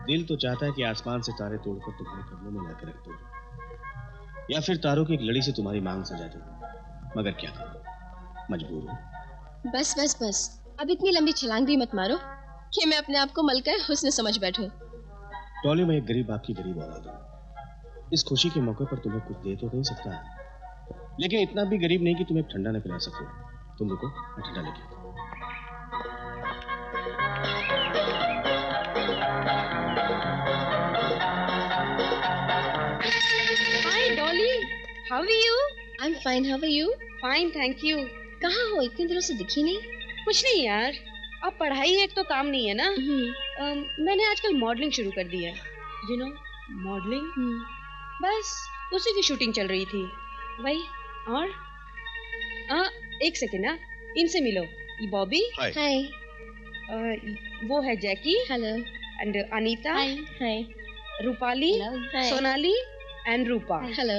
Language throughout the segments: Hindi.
दिल तो चाहता है कि आसमान से तारे तोड़कर तुम्हारे कदमों में लाकर रख दूं, या फिर तारों की एक लड़ी से तुम्हारी मांग सजा दूं, मगर क्या करूं, मजबूर हूं। बस बस बस, अब इतनी लंबी छलांग भी मत मारो कि मैं अपने आप को मलकर हुस्न समझ बैठूं। टॉली, मैं एक गरीब बाप की गरीब औलाद हूं। इस खुशी के मौके पर तुम्हें कुछ दे तो नहीं सकता, लेकिन इतना भी गरीब नहीं कि तुम्हें ठंडा न पिला सकूं। तुम रुको, मैं ठंडा लेके आता हूं। Hi Dolly, how are you? I'm fine, how are you? Fine, thank you. कहाँ हो? इतने दिनों से दिखी नहीं। कुछ नहीं यार, अब पढ़ाई एक तो काम नहीं है ना। मैंने आजकल मॉडलिंग शुरू कर दी है। You know, modelling. बस उसी की शूटिंग चल रही थी। वही और एक सेकेंड ना, इनसे मिलो। ये बॉबी। हाय। वो है Jackie. Hello. And Anita. Hi. Rupali. Sonali and Rupa. Hello.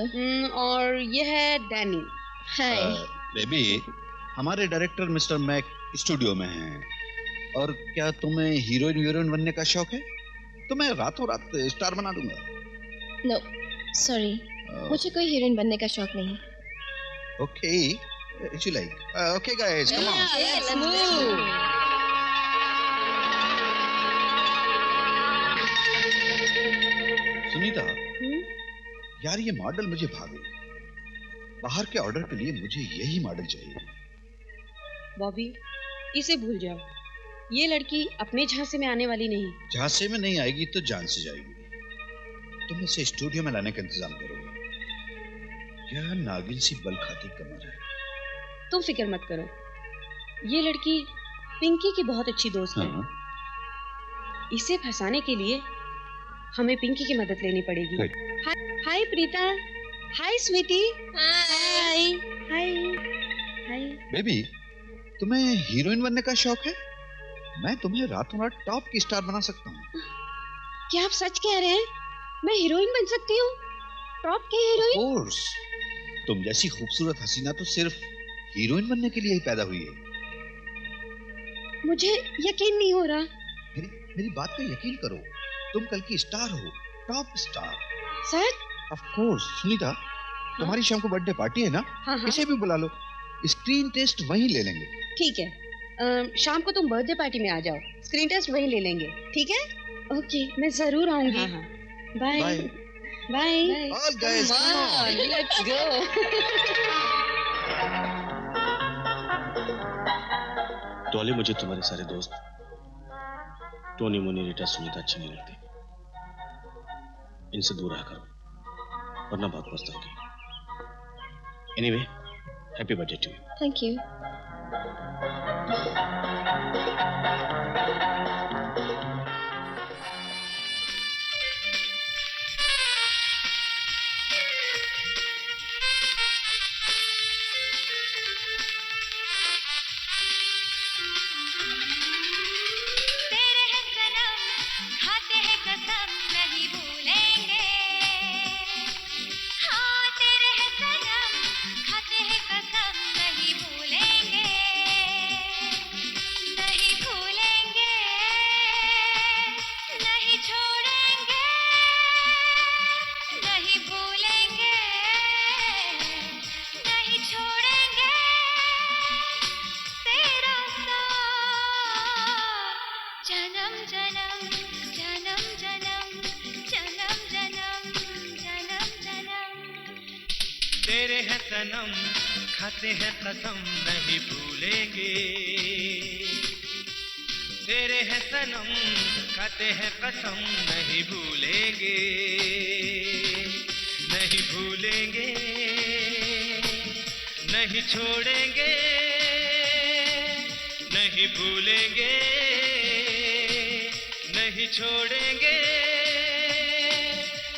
और ये है डैनी। हाय। बेबी, हमारे डायरेक्टर मिस्टर मैक स्टूडियो में हैं। और क्या तुम्हें हीरोइन बनने का शौक है? तो मैं रातों रात स्टार बना दूंगा। नो, सॉरी, मुझे कोई हीरोइन बनने का शौक नहीं। Okay, if you like. Okay guys, come on. Let's move. Sunita, यार ये मॉडल मुझे भाग गई। बाहर के ऑर्डर के लिए मुझे यही मॉडल चाहिए। बॉबी, इसे भूल जाओ। ये लड़की अपने झांसे में आने वाली नहीं। झांसे में नहीं आएगी तो जान से जाएगी। तुम इसे स्टूडियो में लाने का इंतजाम करो। क्या नागिन सी बल खाती कमर है। तुम फिक्र मत करो, ये लड़की पिंकी की बहुत अच्छी दोस्त है। इसे फंसाने के लिए हमें पिंकी की मदद लेनी पड़ेगी। हाय प्रीता। हाय स्वीटी। हाय हाय हाय। बेबी, तुम्हें हीरोइन बनने का शौक है? मैं तुम्हें रातों रात टॉप की स्टार बना सकता हूँ। क्या आप सच कह रहे हैं? मैं हीरोइन बन सकती हूँ? टॉप की हीरोइन? Of course. तुम जैसी खूबसूरत हसीना तो सिर्फ हीरोइन बनने के लिए ही पैदा हुई है। मुझे यकीन नहीं हो रहा। मेरी बात का यकीन करो। तुम कल की स्टार हो, top star. Such? Of course. Sunita, तुम्हारी शाम को बर्थडे पार्टी है ना? इसे भी बुला लो। स्क्रीन टेस्ट वहीं ले लेंगे। ठीक है, शाम को तुम बर्थडे पार्टी में आ जाओ। स्क्रीन टेस्ट वहीं ले लेंगे। ठीक है? ओके, मैं जरूर आऊंगी। Bye bye. All guys, come on, let's go. टॉली, मुझे तुम्हारे सारे दोस्त टोनी, मुनी, रीटा, सुनीता अच्छी नहीं लगती। इनसे दूर रहा करो, वरना बहुत पछताओगी। Anyway, happy birthday to you. Thank you. तेरे हैं सनम, खाते हैं कसम नहीं भूलेंगे। तेरे हैं सनम, खाते हैं कसम नहीं भूलेंगे। नहीं भूलेंगे, नहीं छोड़ेंगे, नहीं भूलेंगे, नहीं छोड़ेंगे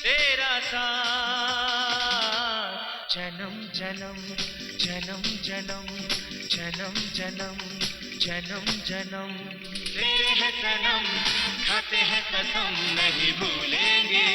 तेरा साथ। जन्म जन्म जन्म जन्म जन्म जन्म जन्म जन्म। तेरे हैं सनम, खाते हैं कसम नहीं भूलेंगे।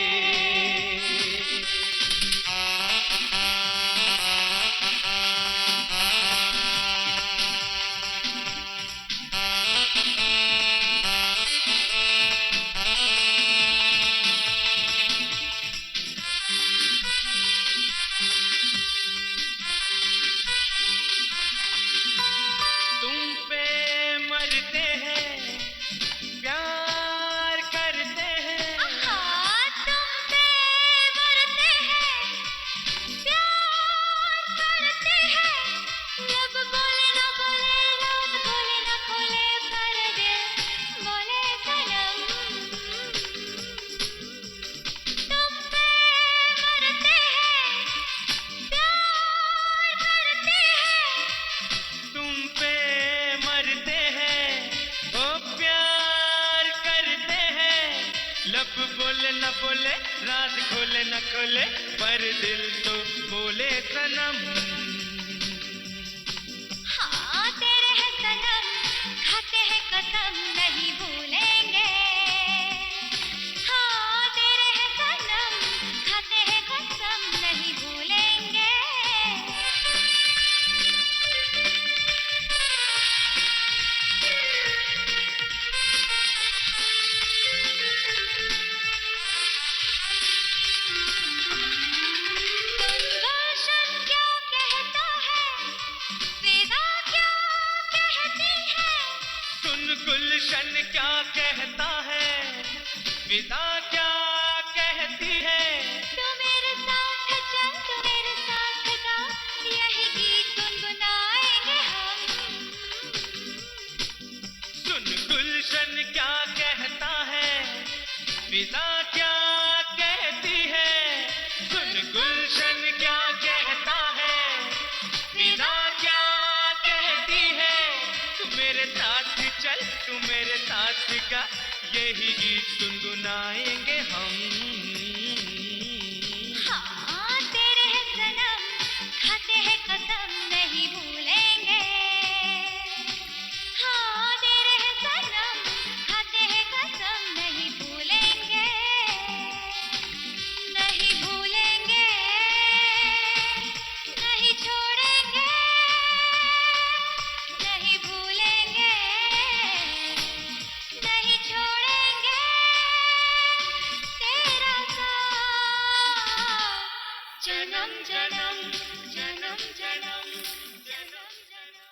लब बोले न बोले, राज खोले न खोले, पर दिल तो बोले सनम। हाँ तेरे हैं सनम, खाते हैं कसम नहीं भूलेंगे। हाँ तेरे हैं सनम, खाते हैं कसम नहीं भूलेंगे। गुलशन क्या कहता है, विदा क्या कहती है। तू मेरे साथ चल, तू मेरे साथ गा, यही गीत गुनगुनाएंगे हम। सुन गुलशन क्या कहता है, विदा क्या कहती है। सुन गुलशन क्या कहता है, विदा क्या कहती है। तू मेरे साथ चल, तू मेरे साथ गा, यही गीत गुनगुनाएंगे हम। हाँ तेरे हैं सनम, खाते हैं कसम नहीं भूलेंगे। हाँ तेरे हैं सनम, खाते हैं कसम नहीं भूलेंगे। नहीं भूलेंगे, नहीं छोड़ेंगे, नहीं भूलेंगे, नहीं छोड़ेंगे तेरा साथ। जन्म जन्म जन्म जन्म जन्म जन्म।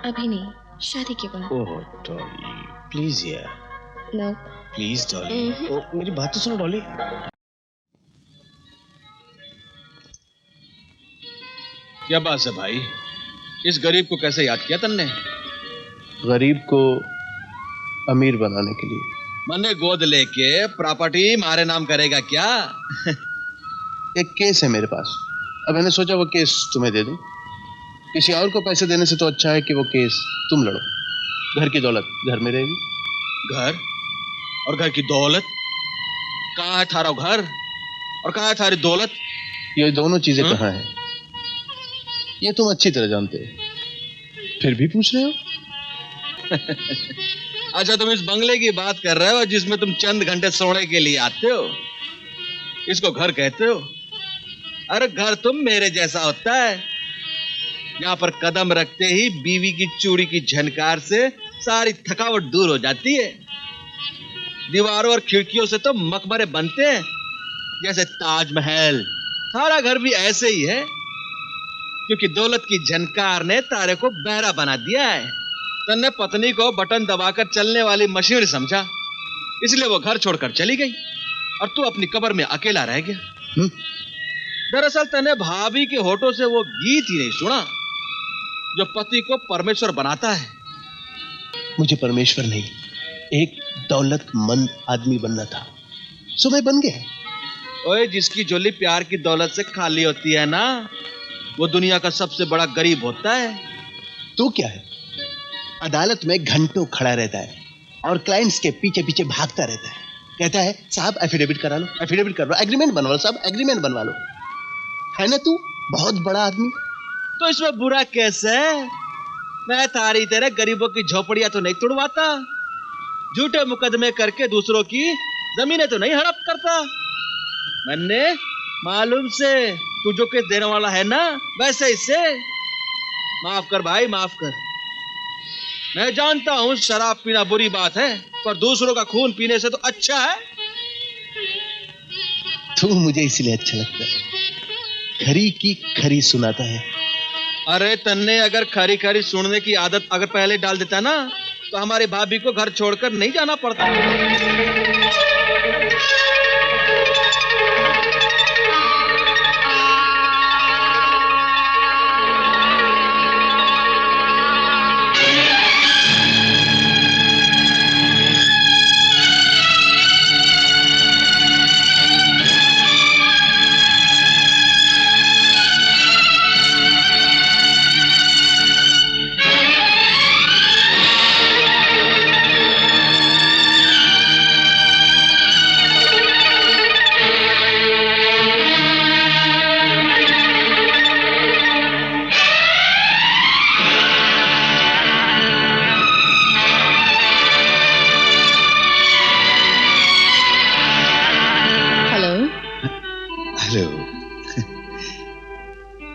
अभी नहीं, शादी के बाद। ओह डॉली, प्लीज यार, नो। प्लीज डॉली। ओ, मेरी बात तो सुनो डॉली। क्या बात है भाई, इस गरीब को कैसे याद किया तुमने? गरीब को अमीर बनाने के लिए। मने गोद लेके प्रॉपर्टी मारे नाम करेगा क्या? एक केस है मेरे पास, अब मैंने सोचा वो केस तुम्हें दे दूं। किसी और को पैसे देने से तो अच्छा है कि वो केस तुम लड़ो। घर की दौलत घर में रहेगी। घर और घर की दौलत? कहाँ है थारा घर और कहाँ है थारी दौलत? ये दोनों चीजें कहाँ हैं? ये तुम अच्छी तरह जानते हो, फिर भी पूछ रहे हो? अच्छा, तुम इस बंगले की बात कर रहे हो जिसमें तुम चंद घंटे सोने के लिए आते हो, इसको घर कहते हो? अरे घर तुम मेरे जैसा होता है, यहाँ पर कदम रखते ही बीवी की चूड़ी की झनकार से सारी थकावट दूर हो जाती है। दीवारों और खिड़कियों से तो मकबरे बनते हैं जैसे ताजमहल। सारा घर भी ऐसे ही है, क्योंकि दौलत की झनकार ने तारे को बहरा बना दिया है। तन्ने पत्नी को बटन दबाकर चलने वाली मशीन समझा, इसलिए वो घर छोड़कर चली गई और तू अपनी कब्र में अकेला रह गया। दरअसल तन्ने भाभी के होठों से वो गीत ही नहीं सुना जो पति को परमेश्वर बनाता है। मुझे परमेश्वर नहीं, एक दौलतमंद आदमी बनना था, सो मैं बन गया। ओए, जिसकी झोली प्यार की दौलत से खाली होती है ना, वो दुनिया का सबसे बड़ा गरीब होता है। तू क्या है, अदालत में घंटों खड़ा रहता है और क्लाइंट्स के पीछे पीछे भागता रहता है, कहता है साहब एफिडेविट करा लो, एफिडेविट कर लो, एग्रीमेंट बनवा लो, साहब एग्रीमेंट बनवा लो। है ना तू बहुत बड़ा आदमी? तो इसमें बुरा कैसे? मैं तारी तेरे गरीबों की झोपड़ियां तो नहीं तोड़वाता, झूठे मुकदमे करके दूसरों की जमीनें तो नहीं हड़प करता। मैंने मालूम से तू जो केस देने वाला है ना, वैसे इससे माफ कर भाई, माफ कर। मैं जानता हूं शराब पीना बुरी बात है, पर दूसरों का खून पीने से तो अच्छा है। तू मुझे इसलिए अच्छा लगता है, खरी की खरी सुनाता है। अरे तन्ने अगर खरी खरी सुनने की आदत अगर पहले डाल देता ना, तो हमारी भाभी को घर छोड़कर नहीं जाना पड़ता।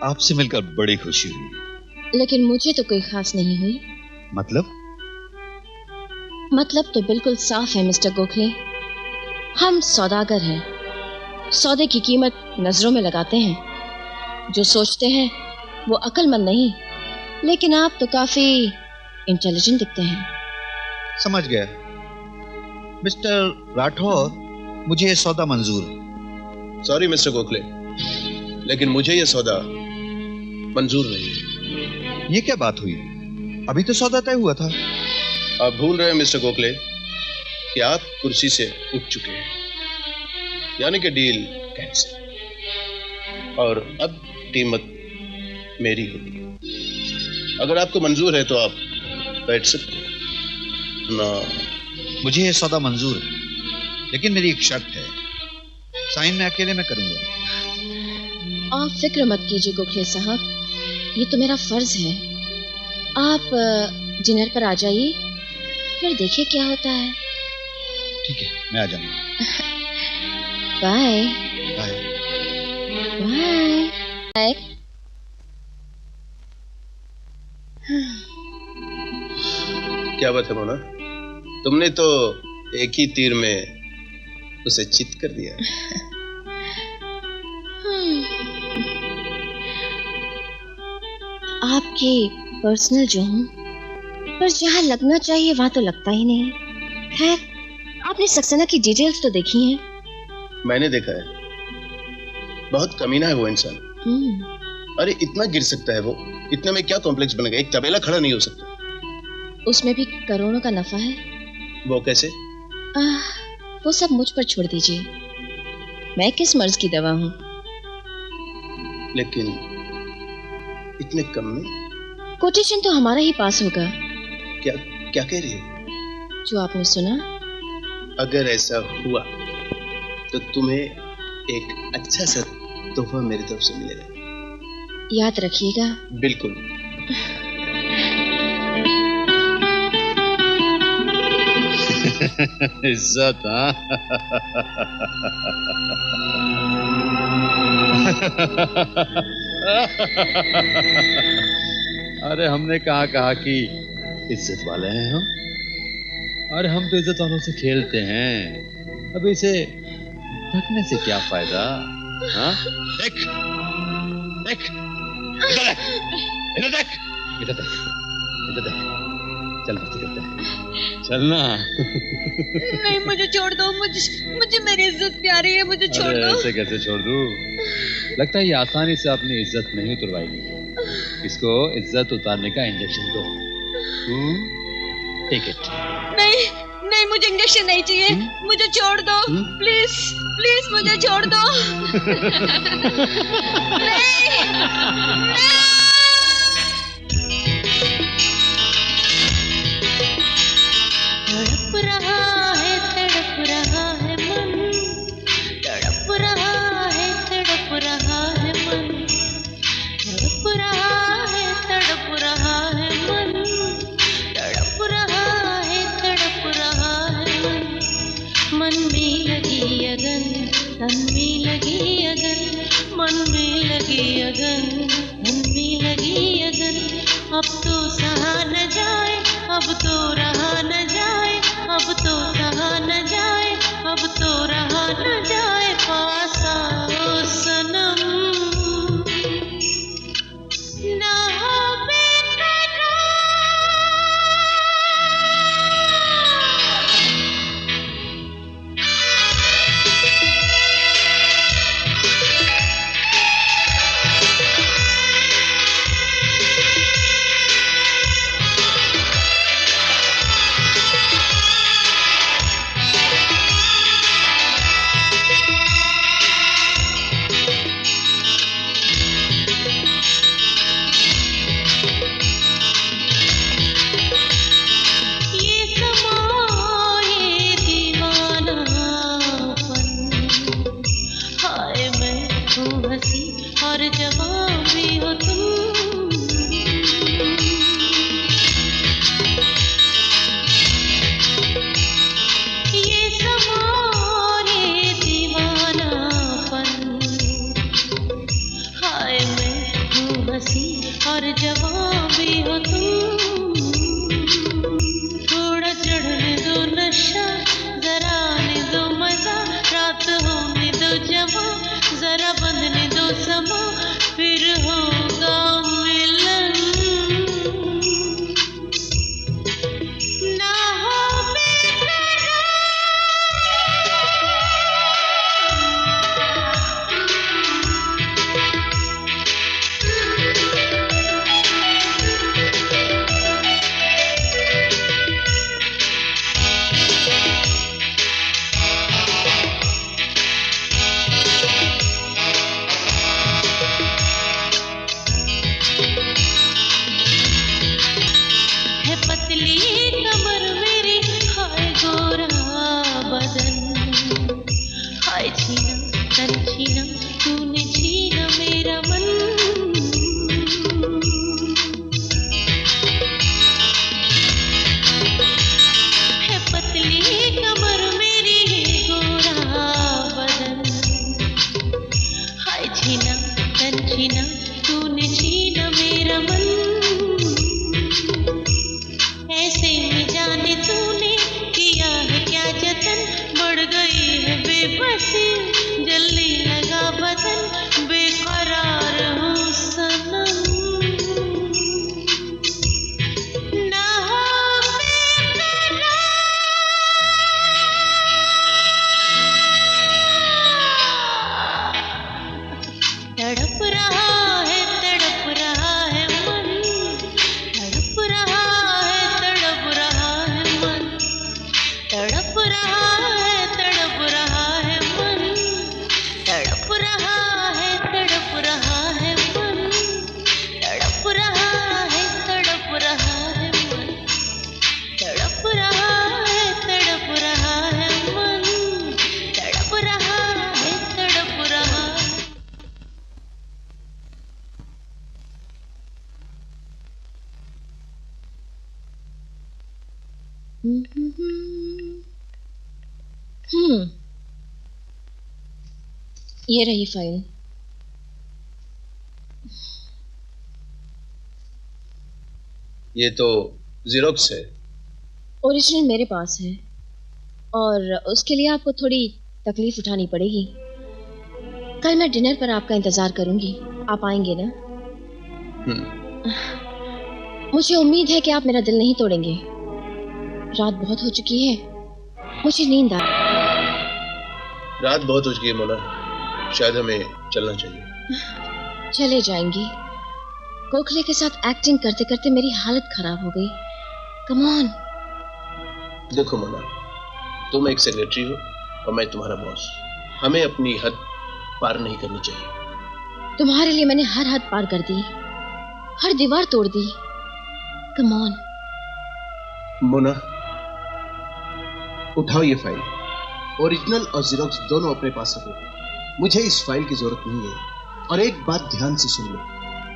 आपसे मिलकर बड़ी खुशी हुई। लेकिन मुझे तो कोई खास नहीं हुई। मतलब तो बिल्कुल साफ है मिस्टर गोखले। हम सौदागर हैं, सौदे की कीमत नजरों में लगाते हैं। जो सोचते हैं वो अक्लमंद नहीं, लेकिन आप तो काफी इंटेलिजेंट दिखते हैं। समझ गया मिस्टर राठौर, मुझे ये सौदा मंजूर है। सॉरी मिस्टर गोखले, लेकिन मुझे ये सौदा मंजूर नहीं है। ये क्या बात हुई? अभी तो सौदा तय हुआ था। आप भूल रहे हैं मिस्टर गोखले कि आप कुर्सी से उठ चुके हैं, यानी कि डील कैंसिल, और अब कीमत मेरी होगी। अगर आपको मंजूर है तो आप बैठ सकते हैं ना। मुझे ये सौदा मंजूर है, लेकिन मेरी एक शर्त है। साइन मैं अकेले में करूंगा। आप फिक्र मत कीजिए गोखले साहब, ये तो मेरा फर्ज है। आप डिनर पर आ जाइए, फिर देखिए क्या होता है। ठीक है, मैं आ जाऊंगा। Bye bye. बाय। क्या बात है मोना, तुमने तो एक ही तीर में उसे चित कर दिया। आपकी पर्सनल जो हूँ, पर जहाँ लगना चाहिए वहाँ तो लगता ही नहीं। खैर, आपने सक्सेना की डिटेल्स तो देखी हैं? मैंने देखा है, बहुत कमीना है वो इंसान। अरे इतना गिर सकता है वो, इतने में क्या कॉम्प्लेक्स बन गया, एक तबेला खड़ा नहीं हो सकता। उसमें भी करोड़ों का नफा है। वो कैसे? वो सब मुझ पर छोड़ दीजिए, मैं किस मर्ज की दवा हूँ। लेकिन इतने कम में? कोटेशन तो हमारा ही पास होगा। क्या क्या कह रही है? जो आपने सुना। अगर ऐसा हुआ तो तुम्हें एक अच्छा सा तोहफा मेरी तरफ से मिलेगा, याद रखिएगा। बिल्कुल। इज्जत, हाँ? अरे हमने कहा कि इज्जत वाले हैं हम। अरे हम तो इज्जत वालों से खेलते हैं। अब इसे ढकने से क्या फायदा? हाँ? देख, देख, इधर देख, इधर देख, इधर देख, इधर देख। चल बच्चे करते हैं, चलना। नहीं, मुझे छोड़ दो, मुझे मेरी इज्जत प्यारी है, मुझे छोड़ दो। ऐसे कैसे छोड़ दूं? लगता है ये आसानी से अपनी इज्जत नहीं उतरवाएगी। इसको इज्जत उतारने का इंजेक्शन दो। Take it. नहीं नहीं, मुझे इंजेक्शन नहीं चाहिए। मुझे छोड़ दो, प्लीज प्लीज मुझे छोड़ दो। नहीं, नहीं। तड़प रहा है मन, तड़प रहा है मन, तड़प रहा है मन, तड़प रहा है मन। मन में लगी अगन, तन में लगी अगन, मन में लगी अगन, तन में लगी अगन। अब तो सहा न जाए, अब तो रहा न जाए, अब तो सहा न जाए, अब तो रहा न जाए। पास आओ सनम, ना हो बेकरार। बेबसी जल्दी लगा बदन बेकरार हूँ सनम ना हो तड़प रहा है मन तड़प रहा है मन तड़प रहा है मन तड़प रहा है मन तड़प रहा है मन तड़प रहा है मन तड़प रहा ये रही फाइल। ये तो ज़ेरॉक्स है। ओरिजिनल मेरे पास है और उसके लिए आपको थोड़ी तकलीफ उठानी पड़ेगी। कल मैं डिनर पर आपका इंतजार करूंगी, आप आएंगे ना? मुझे उम्मीद है कि आप मेरा दिल नहीं तोड़ेंगे। रात बहुत हो चुकी है, मुझे नींद आ रात बहुत हो चुकी है मोना, शायद हमें चलना चाहिए। चले जाएंगी। गोखले के साथ एक्टिंग करते करते मेरी हालत खराब हो गई। Come on. देखो मोना, तुम एक सेक्रेटरी हो और मैं तुम्हारा बॉस। हमें अपनी हद पार नहीं करनी चाहिए। तुम्हारे लिए मैंने हर हद पार कर दी, हर दीवार तोड़ दी। कम ऑन मोना, उठाओ ये फाइल। ओरिजिनल और ज़ेरॉक्स दोनों अपने पास रखो। मुझे इस फाइल की जरूरत नहीं है। और एक बात ध्यान से सुन लो,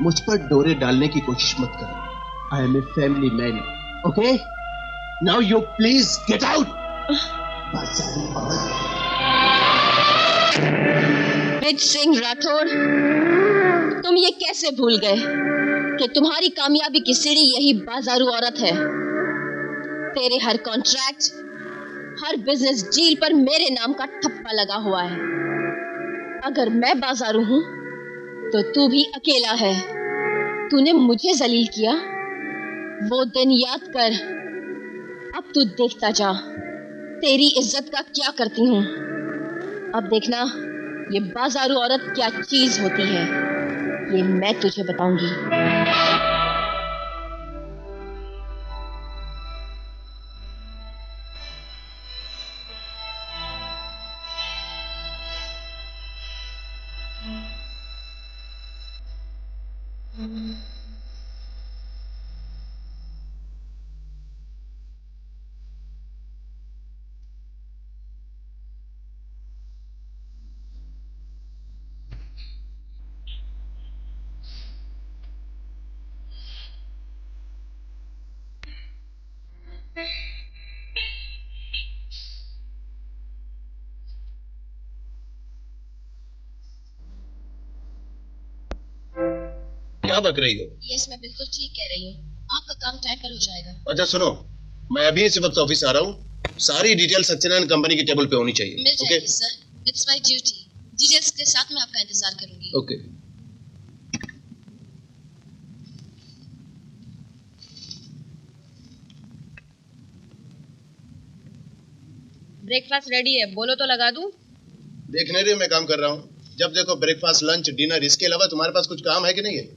मुझ पर डोरे डालने की कोशिश मत करो। I am a family man, okay? Now you please get out. Brij Singh Rathore, तुम ये कैसे भूल गए कि तुम्हारी कामयाबी की सीढ़ी यही बाजारू औरत है। तेरे हर कॉन्ट्रैक्ट, हर बिजनेस डील पर मेरे नाम का ठप्पा लगा हुआ है। अगर मैं बाजारू हूं तो तू भी अकेला है। तूने मुझे जलील किया, वो दिन याद कर। अब तू देखता जा तेरी इज्जत का क्या करती हूं। अब देखना ये बाजारू औरत क्या चीज होती है, ये मैं तुझे बताऊंगी। क्या बक रही हो? यस, मैं बिल्कुल ठीक कह रही हूँ। आपका काम टाइम पर हो जाएगा। अच्छा सुनो, मैं अभी इसी वक्त ऑफिस आ रहा हूँ। सारी डिटेल सत्यनारायण कंपनी की टेबल पे होनी चाहिए। मिल जाएगी sir, it's my duty. Details के साथ मैं आपका इंतजार करूंगी। ओके। ब्रेकफास्ट रेडी है, बोलो तो लगा दूं। देखने रहे हो, मैं काम कर रहा हूँ। जब देखो ब्रेकफास्ट, लंच, डिनर, इसके अलावा तुम्हारे पास कुछ काम है कि नहीं है?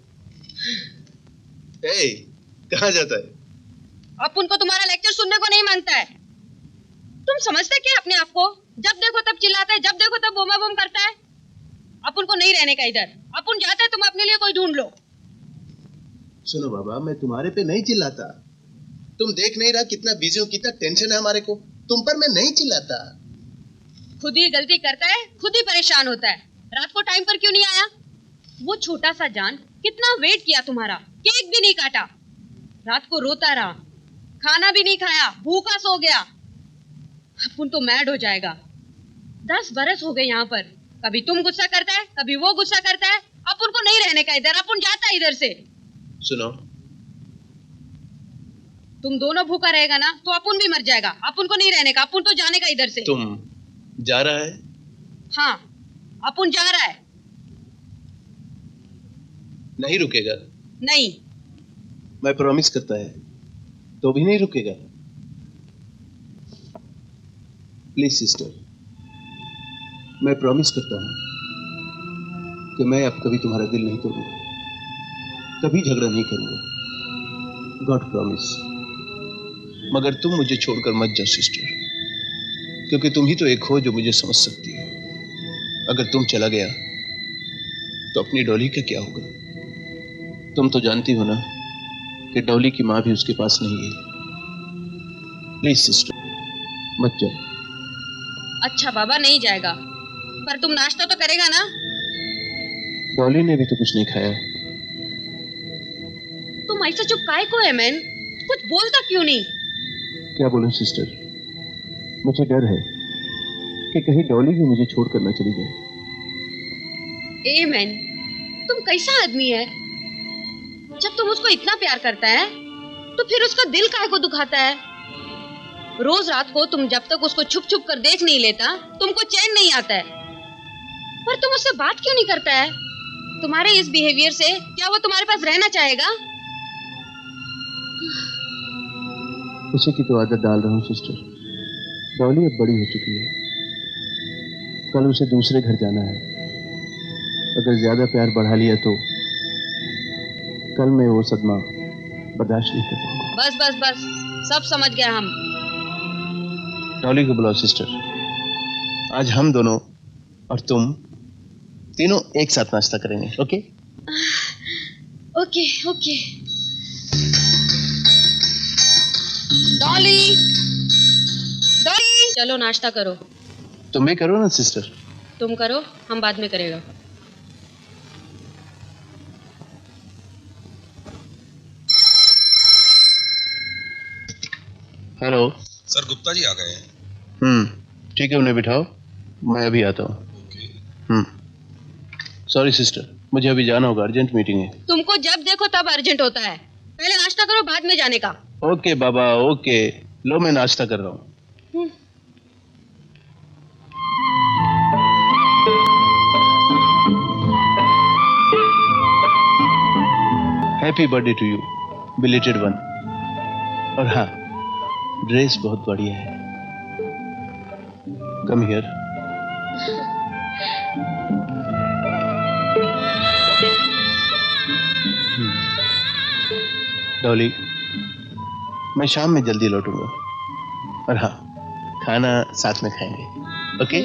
ए, कहाँ जाता है? अब उनको तुम्हारा लेक्चर सुनने को नहीं मांगता है। तुम समझते क्या अपने आप को? जब देखो तब चिल्लाता है, जब देखो तब बोमा बोम करता है। अपन को नहीं रहने का इधर। अपन जाता है, तुम अपने लिए कोई ढूंढ लो। सुनो बाबा, मैं तुम्हारे पे नहीं चिल्लाता। तुम देख नहीं रहा कितना बिजी हो, कितना टेंशन है हमारे को। तुम पर मैं नहीं चिल्लाता। खुद ही गलती करता है, खुद ही परेशान होता है। रात को टाइम पर क्यों नहीं आया? वो छोटा सा जान कितना वेट किया तुम्हारा, केक भी नहीं काटा। रात को रोता रहा, खाना भी नहीं खाया, भूखा सो गया। अपन तो मैड हो जाएगा। 10 बरस हो गए यहाँ पर। कभी तुम गुस्सा करता है, कभी वो गुस्सा करता है। अपन को नहीं रहने का इधर, अपन जाता है इधर से। सुनो, तुम दोनों भूखा रहेगा ना तो अपन भी मर जाएगा। अपन को नहीं रहने का, अपन तो जाने का इधर से। तुम जा रहा है हाँ, अपुन जा रहा है। नहीं रुकेगा? नहीं। मैं प्रॉमिस करता है तो भी नहीं रुकेगा? प्लीज सिस्टर, मैं प्रॉमिस करता हूं कि मैं अब कभी तुम्हारा दिल नहीं तोड़ूंगा, कभी झगड़ा नहीं करूंगा। God promise. मगर तुम मुझे छोड़कर मत जाओ सिस्टर, क्योंकि तुम ही तो एक हो जो मुझे समझ सकती है। अगर तुम चला गया तो अपनी डॉली का क्या होगा? तुम तो जानती हो ना कि डॉली की माँ भी उसके पास नहीं है। प्लीज सिस्टर, मत जाओ। अच्छा बाबा, नहीं जाएगा, पर तुम नाश्ता तो करेगा ना? डॉली ने भी तो कुछ नहीं खाया। तुम ऐसा चुप काहे को है मैन? कुछ बोलता क्यों नहीं? क्या बोलूं सिस्टर, मुझे डर है कि कहीं डॉली भी मुझे छोड़कर न चली जाए। ए मैन, तुम कैसा आदमी है? जब तुम उसको इतना प्यार करता है तो फिर उसका दिल काहे को दुखाता है? रोज रात को तुम जब तक उसको छुप छुप कर देख नहीं लेता, तुमको चैन नहीं आता है। पर तुम उससे बात क्यों नहीं करता है? तुम्हारे इस बिहेवियर से क्या वो तुम्हारे पास रहना चाहेगा? उसी की तो आदत डाल रहा हूँ सिस्टर। डॉली अब बड़ी हो चुकी है, कल उसे दूसरे घर जाना है। अगर ज्यादा प्यार बढ़ा लिया तो कल मैं वो सदमा बर्दाश्त नहीं कर पाऊंगा। बस बस बस, सब समझ गया हम। डॉली को बुलाओ सिस्टर। आज हम दोनों और तुम तीनों एक साथ नाश्ता करेंगे। Okay? Okay okay. Dolly, Dolly, चलो नाश्ता करो। तुम भी करो ना सिस्टर। तुम करो, हम बाद में करेगा। हेलो सर, गुप्ता जी आ गए हैं। ठीक है, उन्हें बिठाओ, मैं अभी आता हूँ। सॉरी सिस्टर, मुझे अभी जाना होगा, अर्जेंट मीटिंग है। तुमको जब देखो तब अर्जेंट होता है। पहले नाश्ता करो, बाद में जाने का। ओके बाबा, ओके। लो मैं नाश्ता कर रहा हूँ। Happy birthday to you, belated one. और हाँ, ड्रेस बहुत बढ़िया है। Come here. डॉली, मैं शाम में जल्दी लौटूंगा। और हाँ, खाना साथ में खाएंगे। ओके?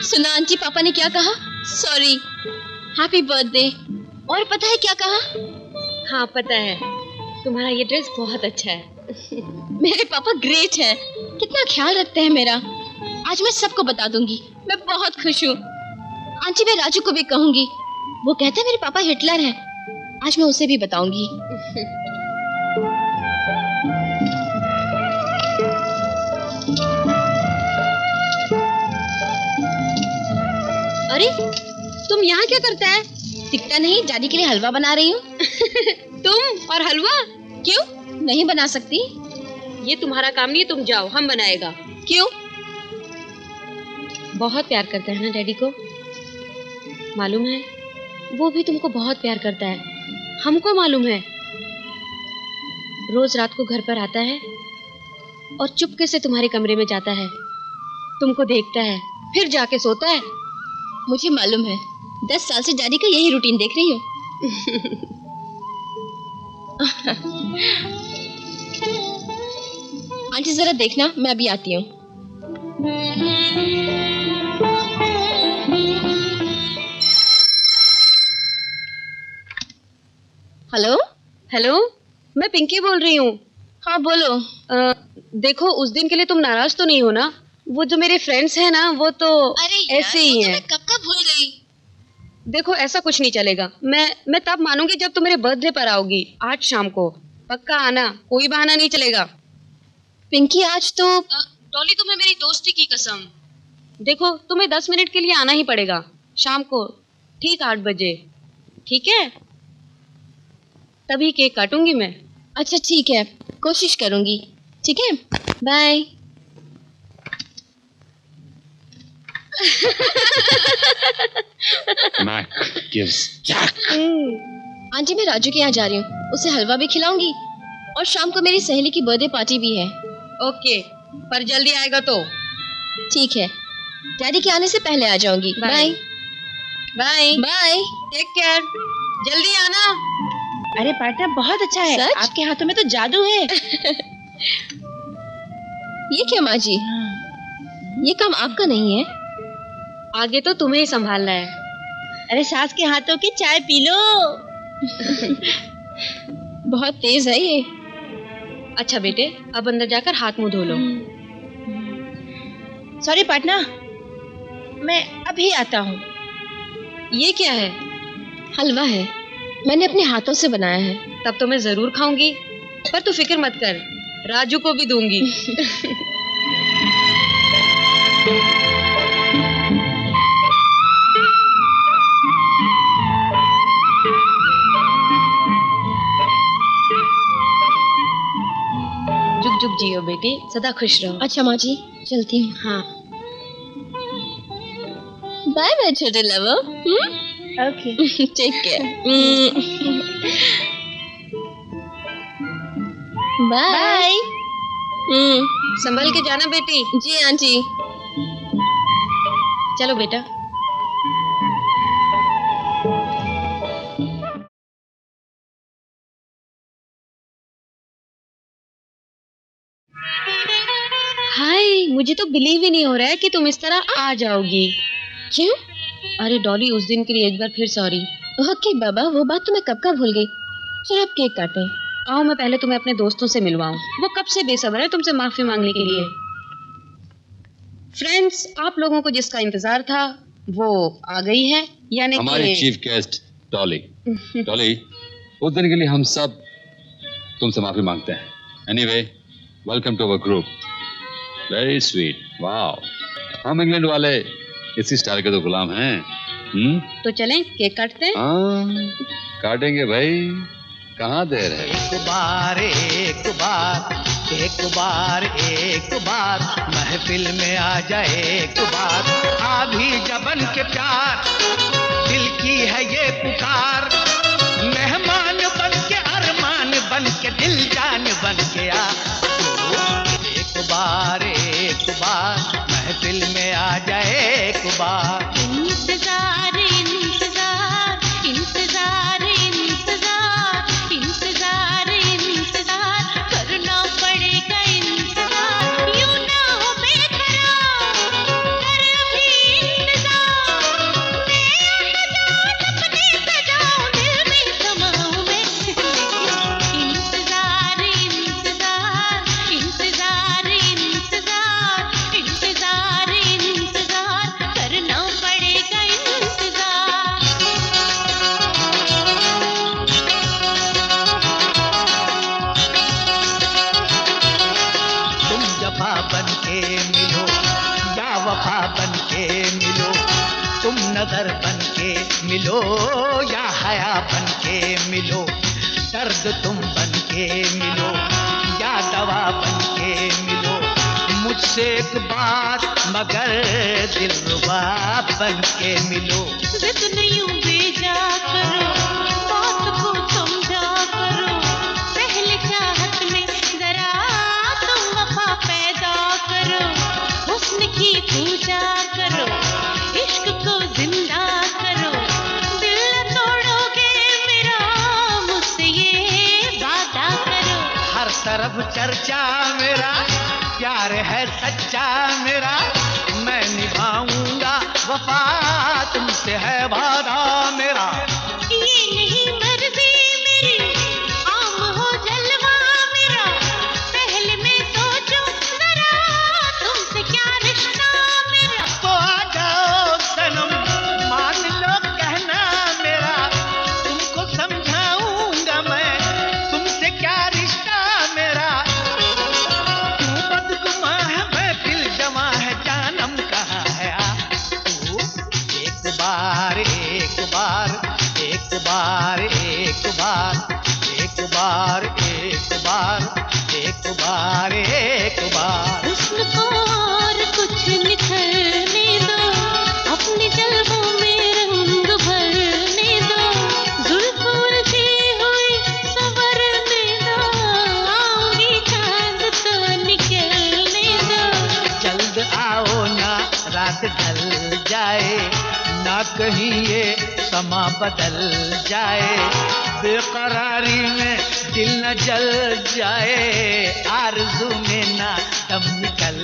सुना आंटी, पापा ने क्या कहा? Sorry, happy birthday. और पता है क्या कहा? हाँ पता है, तुम्हारा ये ड्रेस बहुत अच्छा है। मेरे पापा ग्रेट है, कितना ख्याल रखते हैं मेरा। आज मैं सबको बता दूंगी, मैं बहुत खुश हूँ। आंटी, मैं राजू को भी कहूंगी। वो कहता है मेरे पापा हिटलर हैं। आज मैं उसे भी बताऊंगी। अरे, तुम यहाँ क्या करता है? दिखता नहीं, दादी के लिए हलवा बना रही हूँ। तुम और हलवा? क्यों नहीं बना सकती? ये तुम्हारा काम नहीं, तुम जाओ, हम बनाएगा। क्यों? बहुत प्यार करता है ना डैडी को, मालूम है? वो भी तुमको बहुत प्यार करता है, हमको मालूम है। रोज रात को घर पर आता है और चुपके से तुम्हारे कमरे में जाता है, तुमको देखता है, फिर जाके सोता है। मुझे मालूम है, 10 साल से डैडी का यही रूटीन देख रही हूँ। आंटी जरा देखना, मैं अभी आती हूँ। हेलो हेलो, मैं पिंकी बोल रही हूँ। हाँ बोलो। देखो, उस दिन के लिए तुम नाराज तो नहीं हो ना? वो जो मेरे फ्रेंड्स हैं ना, वो तो ऐसे ही हैं। कब का भूल गई। देखो, ऐसा कुछ नहीं चलेगा। मैं तब मानूंगी जब तुम मेरे बर्थडे पर आओगी, आज शाम को। पक्का आना, कोई बहाना नहीं चलेगा। पिंकी, आज तो डॉली, तुम्हें मेरी दोस्ती की कसम। देखो, तुम्हें 10 मिनट के लिए आना ही पड़ेगा, शाम को ठीक 8 बजे, ठीक है? तभी केक काटूंगी मैं। अच्छा ठीक है, कोशिश करूंगी। ठीक है, बाय। आंटी मैं राजू के यहाँ जा रही हूँ, उसे हलवा भी खिलाऊंगी और शाम को मेरी सहेली की बर्थडे पार्टी भी है। ओके, पर जल्दी आएगा तो। ठीक है, डैडी के आने से पहले आ जाऊंगी। Bye bye bye, take care, जल्दी आना। अरे पार्टनर बहुत अच्छा है। सच? आपके हाथों में तो जादू है। ये क्या माँ जी, ये काम आपका नहीं है। आगे तो तुम्हें ही संभालना है। अरे सास के हाथों की चाय पी लो। बहुत तेज है ये। अच्छा बेटे, अब अंदर जाकर हाथ मुंह धो लो। सॉरी पार्टनर, मैं अभी आता हूँ। ये क्या है? हलवा है, मैंने अपने हाथों से बनाया है। तब तो मैं जरूर खाऊंगी, पर तू फिक्र मत कर, राजू को भी दूंगी। जुग जुग जियो बेटी, सदा खुश रहो। अच्छा माँ जी, चलती हूँ। हाँ बाय बाय छोटे lover. Okay, take care. Bye. संभल के जाना बेटी। जी आंटी। चलो बेटा। हाय, मुझे तो बिलीव ही नहीं हो रहा है कि तुम इस तरह आ जाओगी। क्यों? अरे डॉली, उस दिन के लिए एक बार फिर सॉरी। ओके बाबा, वो बात तो मैं कब का भूल गई। चलो अब केक काटें। आओ मैं पहले तुम्हें अपने दोस्तों से मिलवाऊं, वो कब से बेसब्र है तुमसे माफी मांगने के लिए। फ्रेंड्स, आप लोगों को जिसका इंतजार था वो आ गई है, यानी हमारी चीफ गेस्ट डॉली। डॉली, उस दिन के लिए हम सब तुमसे माफी मांगते हैं। Anyway, welcome to our group. Very sweet, wow. हम इंग्लैंड वाले इसी स्टाइल के तो गुलाम हैं। तो चलें केक काटते हैं। हाँ, काटेंगे भाई, कहाँ देर है। एक बार एक बार एक बार एक बार महफिल में आ जाए एक बार। आधी जबन के प्यार, दिल की है ये पुकार। मेहमान बन के अरमान बन के दिल जान बन के आ। एक बार महफिल में आ जाए एक बार। इंतजार इंतजार इंतजार इंतजार इंतजार इंतजार करना पड़ेगा इंतजार। यूं ना हो बेकरार, कर अभी इंतजार। मैं यहाँ सपने सजाऊं, दिल में समाऊं मैं। इंतजार इंतजार इंतजार इंतजार इंतजार इंतजार करना पड़ेगा इंतजार। तुम जफा बन के मिलो या वफा बन के मिलो। तुम नजर बन के मिलो या हया बन के मिलो। दर्द तुम बन के मिलो या दवा बन के मिलो। मुझसे एक बात मगर दिलरुबा बन के मिलो। जिद यूं बेजा करो, बात को समझा करो। पहले चाहत में जरा तुम वफा पैदा करो। हुस्न की पूजा करो, इश्क को जिंदा करो। दिल न तोड़ोगे मेरा, मुझसे ये वादा करो। हर तरफ चर्चा मेरा, प्यार है सच्चा मेरा। मैं निभाऊंगा वफा, तुमसे है वादा मेरा। ये नहीं मर्जी मेरी, आम हो जलवा मेरा। पहले मैं सोचूं जरा, तुमसे क्या रिश्ता मेरा। तो आ जाओ सनम, मान लो कहना मेरा। तुमको समझाऊंगा मैं, तुमसे क्या रिश्ता मेरा। तू बदगुमा है, मैं दिल जमा है, जानम कहाँ है आ। तू एक बार एक बार एक बार एक बार एक बार एक एक बार एक बार एक बार। हुस्न को और कुछ निखरने दो, अपने जलवों में रंग भरने दो, जुल्फ उलझी हुई संवरने दो, आऊंगी चांद तो निकलने दो। जल्द आओ ना रात ढल जाए, ना कहीं ये समा बदल जाए, बेकरारी में दिल न जल जाए, आरज़ू में ना दम निकल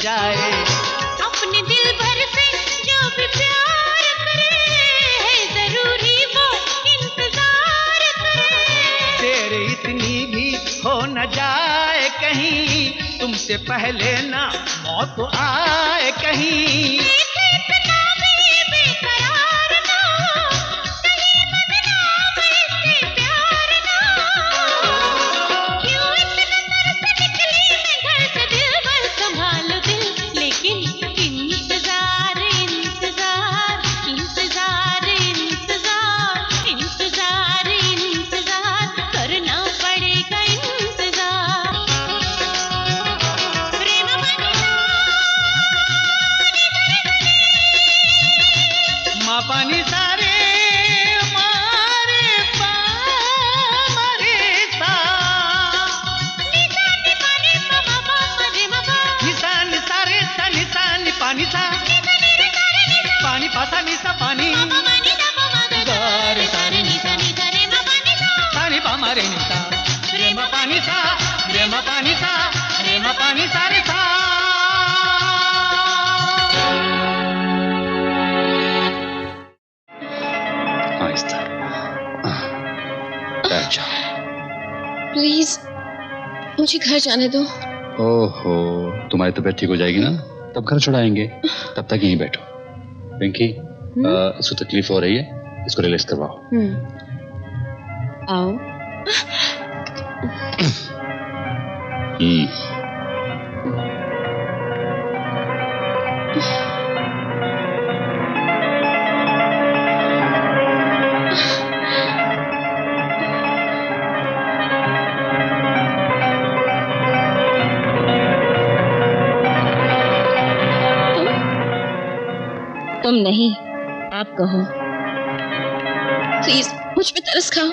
जाए। अपने दिल भर से जो भी प्यार करे, है जरूरी वो इंतजार करे। तेरे इतनी भी हो न जाए कहीं, तुमसे पहले ना मौत आए कहीं। पानी सारे मारे पा मारे सा, निशान पानी पा मा रे मा पा, निशान सारे सा निशान पानी सा, पानी पासा निशा पानी गारे सारे निशा रे मा पानी सा, पानी पा मारे निशा रे मा पानी सा, रे मा पानी सा, रे मा पानी सारे सा। प्लीज मुझे घर जाने दो। ओहो, तुम्हारी तबीयत ठीक हो जाएगी ना, तब घर छुड़ाएंगे, तब तक यहीं बैठो। पिंकी, इसको तकलीफ हो रही है, इसको रिलैक्स करवाओ। आओ। तुम नहीं, आप कहो। प्लीज मुझ पे तरस खाओ।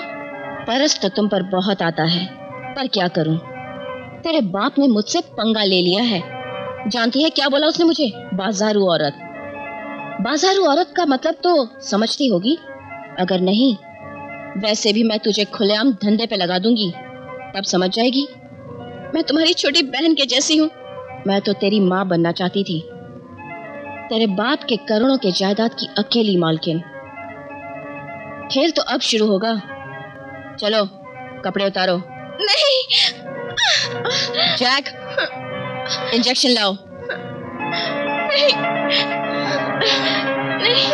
तरस तो तुम पर बहुत आता है, पर क्या करूं, तेरे बाप ने मुझसे पंगा ले लिया है। जानती है क्या बोला उसने मुझे? बाजारू औरत। बाजारू औरत का मतलब तो समझती होगी, अगर नहीं वैसे भी मैं तुझे खुलेआम धंधे पे लगा दूंगी, तब समझ जाएगी। मैं तुम्हारी छोटी बहन के जैसी हूँ। मैं तो तेरी माँ बनना चाहती थी, तेरे बाप के करोड़ों के जायदाद की अकेली मालकिन। खेल तो अब शुरू होगा। चलो कपड़े उतारो। नहीं। जैक, इंजेक्शन लाओ। नहीं। नहीं।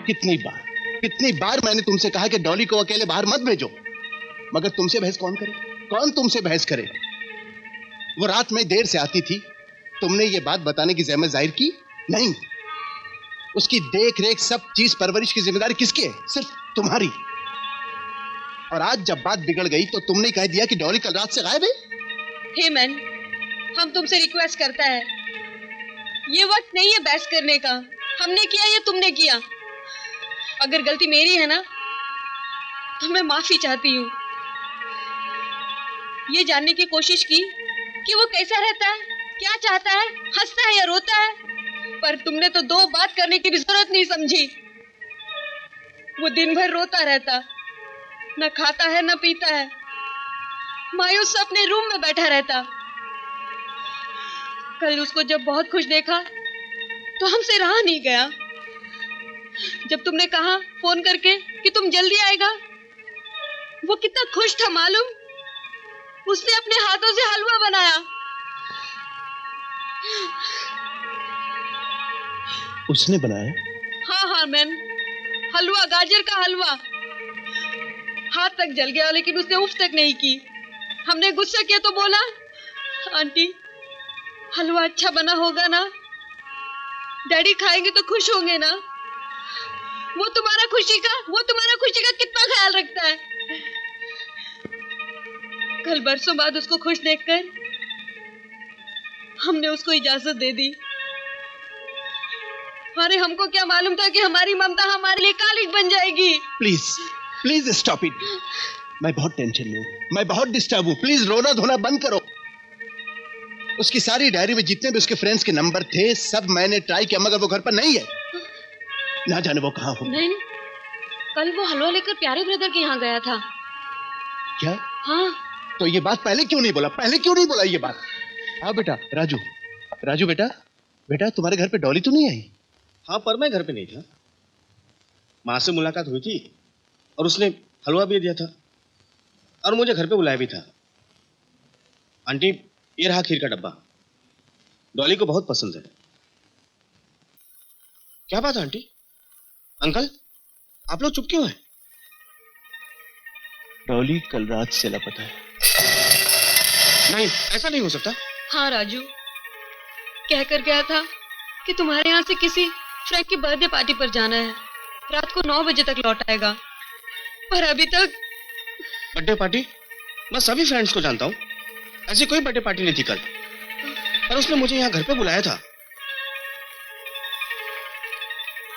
कितनी बार मैंने तुमसे कहा कि डॉली को अकेले बाहर मत भेजो, मगर तुमसे बहस कौन करे? कौन तुमसे बहस करे? वो रात में देर से आती थी, तुमने ये बात बताने की जहमत जाहिर की नहीं। उसकी देख रेख, सब चीज, परवरिश की जिम्मेदारी किसकी है? सिर्फ तुम्हारी। और आज जब बात बिगड़ गई तो तुमने कह दिया कि डॉली कल रात से गायब है। हेमन, हम तुमसे रिक्वेस्ट करता है, ये वक्त नहीं है बहस करने का। हमने किया या तुमने किया? अगर गलती मेरी है ना, तो मैं माफी चाहती हूँ। ये जानने की कोशिश की कि वो कैसा रहता है, क्या चाहता है, हंसता है या रोता है, पर तुमने तो दो बात करने की भी जरूरत नहीं समझी। वो दिन भर रोता रहता, न खाता है न पीता है, मायूस अपने रूम में बैठा रहता। कल उसको जब बहुत खुश देखा तो हमसे रहा नहीं गया। जब तुमने कहा फोन करके कि तुम जल्दी आएगा, वो कितना खुश था मालूम। उसने अपने हाथों से हलवा बनाया। उसने बनाया? हाँ हाँ मैम, हलवा, गाजर का हलवा। हाथ तक जल गया, लेकिन उसने उफ तक नहीं की। हमने गुस्सा किया तो बोला, आंटी हलवा अच्छा बना होगा ना, डैडी खाएंगे तो खुश होंगे ना। वो तुम्हारा खुशी का कितना ख्याल रखता है। कल बरसों बाद उसको खुश देखकर हमने उसको इजाजत दे दी। अरे हमको क्या मालूम था कि हमारी ममता हमारे लिए कालिज बन जाएगी। Please please stop it. मैं बहुत टेंशन में हूँ, मैं बहुत डिस्टर्ब हूँ। प्लीज रोना धोना बंद करो। उसकी सारी डायरी में जितने भी उसके फ्रेंड्स के नंबर थे सब मैंने ट्राई किया, मगर वो घर पर नहीं है। ना जाने वो कहाँ हो। नहीं, कल वो हलवा लेकर प्यारे ब्रदर के यहाँ गया था। क्या? हाँ। तो ये बात पहले क्यों नहीं बोला? पहले क्यों नहीं बोला ये बात? हाँ बेटा, राजू राजू बेटा, बेटा तुम्हारे घर पे डॉली तो नहीं आई? हाँ, पर मैं घर पे नहीं था। माँ से मुलाकात हुई थी और उसने हलवा भी दिया था और मुझे घर पे बुलाया भी था। आंटी, ये रहा खीर का डब्बा, डॉली को बहुत पसंद है। क्या बात है आंटी? अंकल, आप लोग चुप क्यों हैं? डॉली कल रात से लापता है। नहीं, ऐसा नहीं हो सकता। हाँ राजू, कह कर गया था कि तुम्हारे यहाँ से किसी फ्रेंड की बर्थडे पार्टी पर जाना है, रात को 9 बजे तक लौट आएगा, पर अभी तक। Birthday party? मैं सभी फ्रेंड्स को जानता हूँ, ऐसी कोई बर्थडे पार्टी नहीं थी कल, पर उसने मुझे यहाँ घर पे बुलाया था।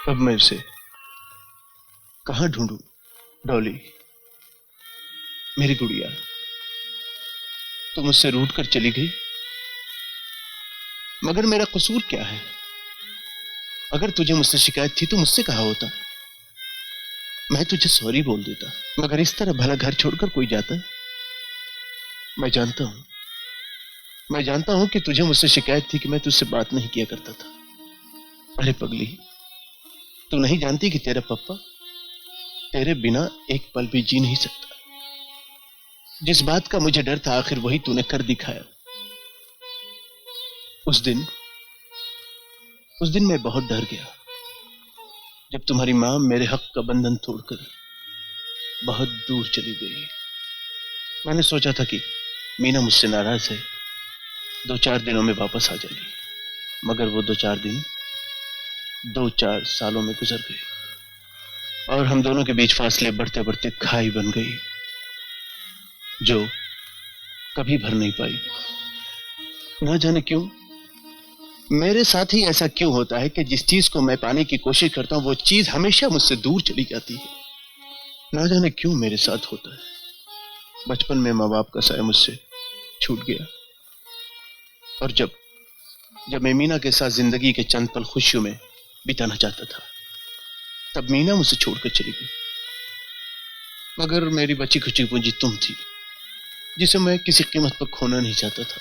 अब मैं उसे कहाँ ढूंढूं? डॉली, मेरी गुड़िया, तुम मुझसे रूठ कर चली गई, मगर मेरा कसूर क्या है? अगर तुझे मुझसे शिकायत थी तो मुझसे कहा होता, मैं तुझे सॉरी बोल देता, मगर इस तरह भला घर छोड़कर कोई जाता? मैं जानता हूं कि तुझे मुझसे शिकायत थी कि मैं तुझसे बात नहीं किया करता था। अरे पगली, तू नहीं जानती कि तेरा पप्पा तेरे बिना एक पल भी जी नहीं सकता। जिस बात का मुझे डर था आखिर वही तूने कर दिखाया। उस दिन मैं बहुत डर गया जब तुम्हारी मां मेरे हक का बंधन तोड़कर बहुत दूर चली गई। मैंने सोचा था कि मीना मुझसे नाराज है, 2-4 दिनों में वापस आ जाएगी, मगर वो 2-4 दिन 2-4 सालों में गुजर गए और हम दोनों के बीच फासले बढ़ते बढ़ते खाई बन गई जो कभी भर नहीं पाई। ना जाने क्यों मेरे साथ ही ऐसा क्यों होता है कि जिस चीज को मैं पाने की कोशिश करता हूं वो चीज हमेशा मुझसे दूर चली जाती है। ना जाने क्यों मेरे साथ होता है। बचपन में माँ बाप का साया मुझसे छूट गया और जब मैं मीना के साथ जिंदगी के चंद पल खुशियों में बिताना चाहता था तब मीना मुझसे छोड़कर चली गई। मगर मेरी बची खुची पूंजी तुम थी जिसे मैं किसी कीमत पर खोना नहीं चाहता था,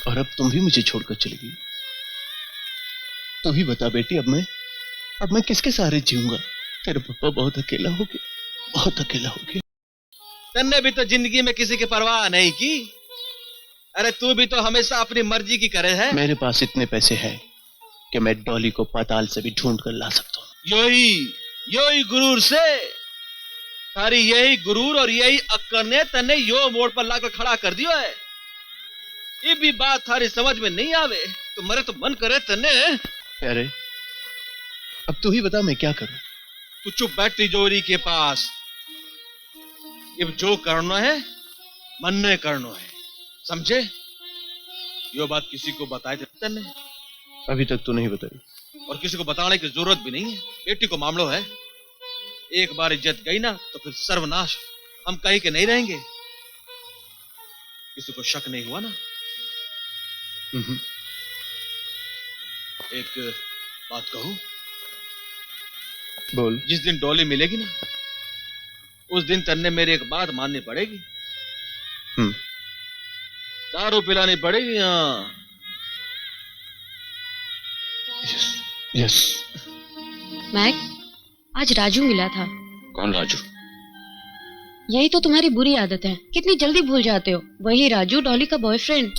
और अब तुम भी मुझे छोड़कर चली गई। तू ही बता बेटी, अब मैं किसके सहारे जीऊंगा? तेरे पापा बहुत अकेला हो गया। तन्ने भी तो जिंदगी में किसी की परवाह नहीं की। अरे तू भी तो हमेशा अपनी मर्जी की करे है। मेरे पास इतने पैसे हैं कि मैं डॉली को पाताल से भी ढूंढ कर ला सकता हूँ। यही गुरूर से थारी यही गुरूर और यही अक्कर ने तन्ने यो मोड़ पर लाकर खड़ा कर दिया है। ये भी बात थारी समझ में नहीं आवे तो मरे तो मन करे तन्ने। अरे अब तू ही बता मैं क्या करूं? तू चुप बैठ तिजोरी के पास। अब जो करना है मन ने करना है, समझे? यो बात किसी को बताए थे तन्ने? अभी तक तो नहीं बताई और किसी को बताने की जरूरत भी नहीं है। बेटी को मामलो है, एक बार इज्जत गई ना तो फिर सर्वनाश। हम कहीं के नहीं रहेंगे। किसी को शक नहीं हुआ ना? एक बात कहूं? बोल। जिस दिन डॉली मिलेगी ना उस दिन तन्ने मेरी एक बात माननी पड़ेगी। दारू पिलानी पड़ेगी। हाँ यस। मैक, आज राजू मिला था। कौन राजू? यही तो तुम्हारी बुरी आदत है, कितनी जल्दी भूल जाते हो। वही राजू, डॉली का बॉयफ्रेंड।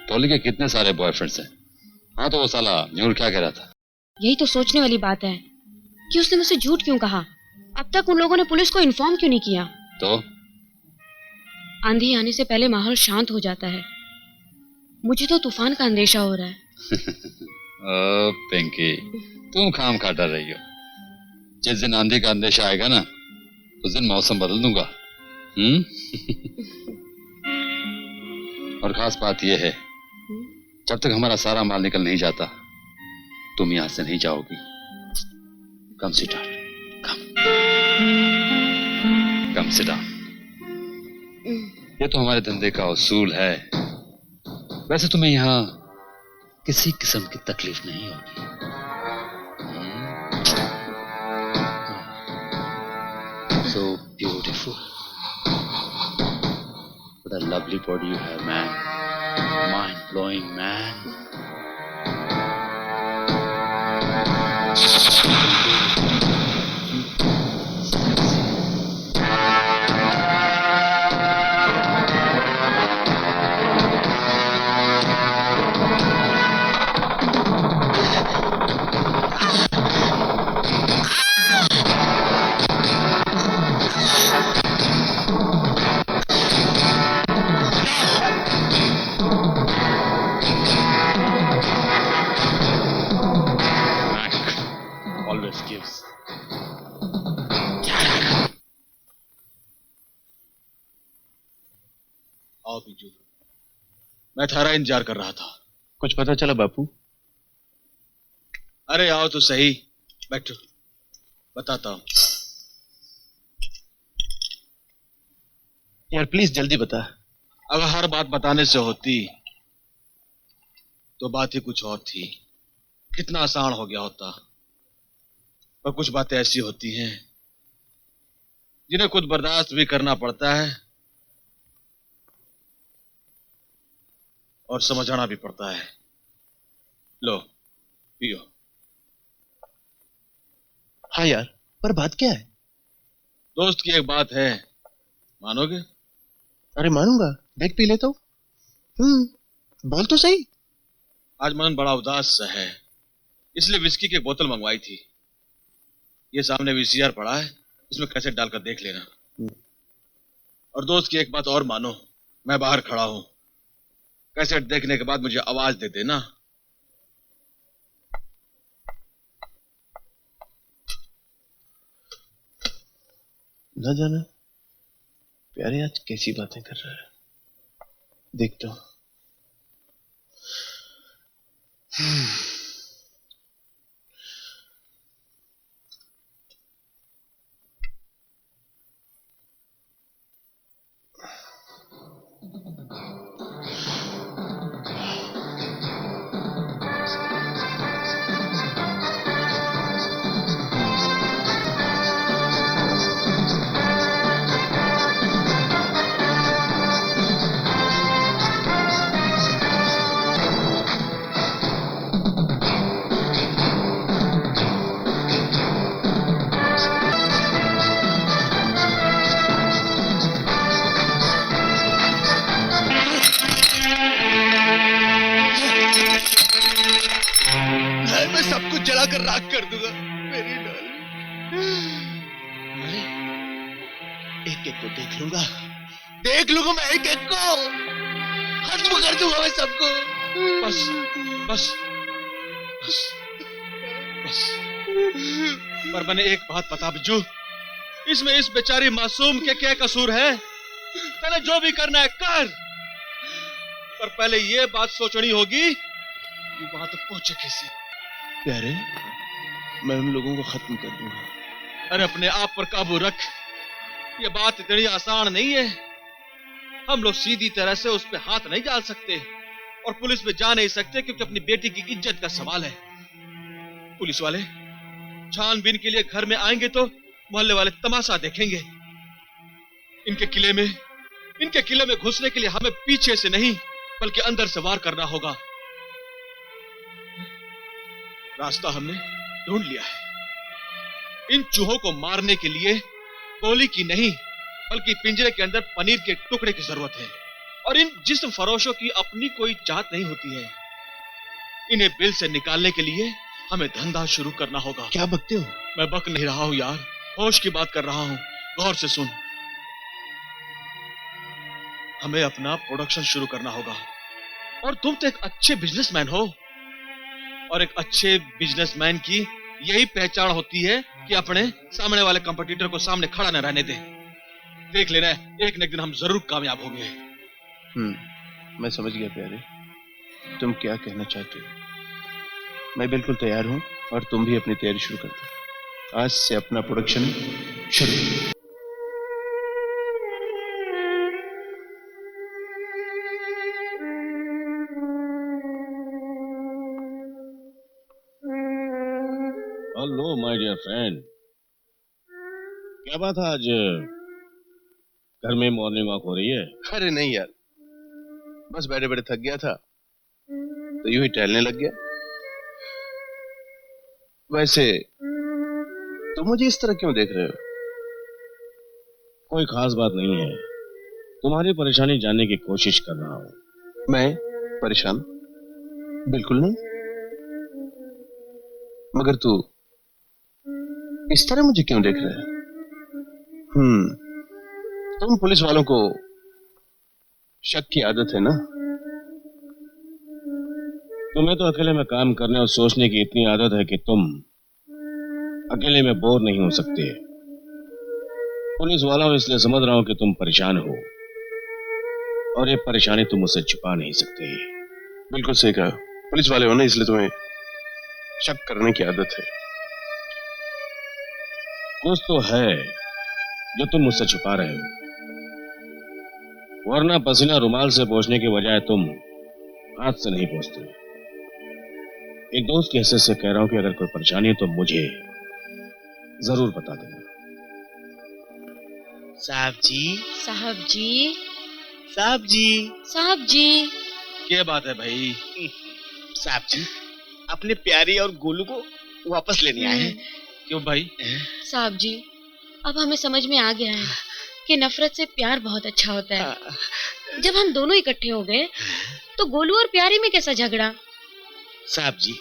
डॉली के कितने सारे बॉयफ्रेंड्स हैं। हाँ तो वो साला न्यूर क्या कह रहा था? यही तो सोचने वाली बात है कि उसने मुझसे झूठ क्यों कहा। अब तक उन लोगों ने पुलिस को इन्फॉर्म क्यों नहीं किया? तो आंधी आने से पहले माहौल शांत हो जाता है। मुझे तो तूफान का अंदेशा हो रहा है। ओ पिंकी, तुम खाम खा डर रही हो। जिस दिन आंधी का अंदेशा आएगा ना उस दिन मौसम बदल दूंगा। और खास बात यह है, जब तक हमारा सारा माल निकल नहीं जाता तुम यहां से नहीं जाओगी। Come sit down, come sit down. ये तो हमारे धंधे का उसूल है। वैसे तुम्हें यहां किसी किस्म की तकलीफ नहीं होगी। So beautiful. What a lovely body you have, man. Mind-blowing, man. Always gives. आओ बिजू, मैं थारा इंतजार कर रहा था। कुछ पता चला बापू? अरे आओ तो सही, बैठो, बताता हूं। यार प्लीज जल्दी बता। अगर हर बात बताने से होती तो बात ही कुछ और थी, कितना आसान हो गया होता। पर कुछ बातें ऐसी होती हैं जिन्हें खुद बर्दाश्त भी करना पड़ता है और समझाना भी पड़ता है। लो पियो। हाँ यार, पर बात क्या है? दोस्त की एक बात है, मानोगे? अरे मानूंगा, देख पी लेता हूँ। बोल तो सही। आज मन बड़ा उदास सा है, इसलिए विस्की की एक बोतल मंगवाई थी। ये सामने वीसीआर पड़ा है, इसमें कैसेट डालकर देख लेना। और दोस्त की एक बात और मानो, मैं बाहर खड़ा हूं, कैसेट देखने के बाद मुझे आवाज दे देना। न जाना प्यारे आज कैसी बातें कर रहा है, देखता हूं। मैं सब कुछ जलाकर राख कर दूंगा मेरी डार्लिंग। एक एक को देख लूंगा मैं, एक एक को खत्म कर दूंगा मैं सबको। बस बस बस बस। पर मैंने एक बात बता बिज्जू, इसमें इस बेचारी मासूम के क्या कसूर है? तूने जो भी करना है कर, पर पहले ये बात सोचनी होगी कि बात पहुंचे कैसे। प्यारे, मैं उन लोगों को खत्म कर दूंगा। अरे अपने आप पर काबू रख, ये बात इतनी आसान नहीं है। हम लोग सीधी तरह से उस पे हाथ नहीं डाल सकते और पुलिस में जा नहीं सकते, क्योंकि अपनी बेटी की इज्जत का सवाल है। पुलिस वाले छानबीन के लिए घर में आएंगे तो मोहल्ले वाले तमाशा देखेंगे। इनके किले में घुसने के लिए हमें पीछे से नहीं बल्कि अंदर से वार करना होगा। रास्ता हमने ढूंढ लिया है। इन चूहों को मारने के लिए गोली की नहीं बल्कि पिंजरे के अंदर पनीर के टुकड़े की जरूरत है। और इन जिस्म फरोशों की अपनी कोई जात नहीं होती है। इन्हें बिल से निकालने के लिए हमें धंधा शुरू करना होगा। क्या बकते हो? मैं बक नहीं रहा हूं यार, होश की बात कर रहा हूं, गौर से सुन। हमें अपना प्रोडक्शन शुरू करना होगा। और तुम तो एक अच्छे बिजनेसमैन हो, और एक अच्छे बिजनेसमैन की यही पहचान होती है कि अपने सामने वाले कंपटीटर को सामने खड़ा न रहने दे। देख लेना, एक न एक दिन हम जरूर कामयाब होंगे। मैं समझ गया प्यारे, तुम क्या कहना चाहते हो। मैं बिल्कुल तैयार हूं और तुम भी अपनी तैयारी शुरू कर दो। आज से अपना प्रोडक्शन शुरू। हेलो माय डियर फ्रेंड, क्या बात है, आज घर में मॉर्निंग वॉक हो रही है? अरे नहीं यार, बस बैठे बैठे थक गया था तो यूं ही टहलने लग गया। वैसे तुम मुझे इस तरह क्यों देख रहे हो? कोई खास बात नहीं है, तुम्हारी परेशानी जानने की कोशिश कर रहा हूं। मैं परेशान? बिल्कुल नहीं। मगर तू इस तरह मुझे क्यों देख रहा है? तुम पुलिस वालों को शक की आदत है ना? तुम्हें तो अकेले में काम करने और सोचने की इतनी आदत है कि तुम अकेले में बोर नहीं हो सकते। पुलिस वालों, इसलिए समझ रहा हूं कि तुम परेशान हो और ये परेशानी तुम मुझसे छुपा नहीं सकते। बिल्कुल सही कहा, पुलिस वाले हो ना, इसलिए तुम्हें शक करने की आदत है। कुछ तो है जो तुम मुझसे छुपा रहे हो, वरना पसीना रुमाल से पोंछने के बजाय तुम हाथ से नहीं पोंछते। एक दोस्त की हैसियत से कह रहा हूं कि अगर कोई परेशानी है तो मुझे जरूर बता देना। साहब जी, साहब जी, साहब जी, साहब जी। क्या बात है भाई? साहब जी, अपने प्यारी और गोलू को वापस लेने आए हैं। क्यों भाई? साहब जी, अब हमें समझ में आ गया है कि नफरत से प्यार बहुत अच्छा होता है। जब हम दोनों इकट्ठे हो गए तो गोलू और प्यारी में कैसा झगड़ा? साहब जी,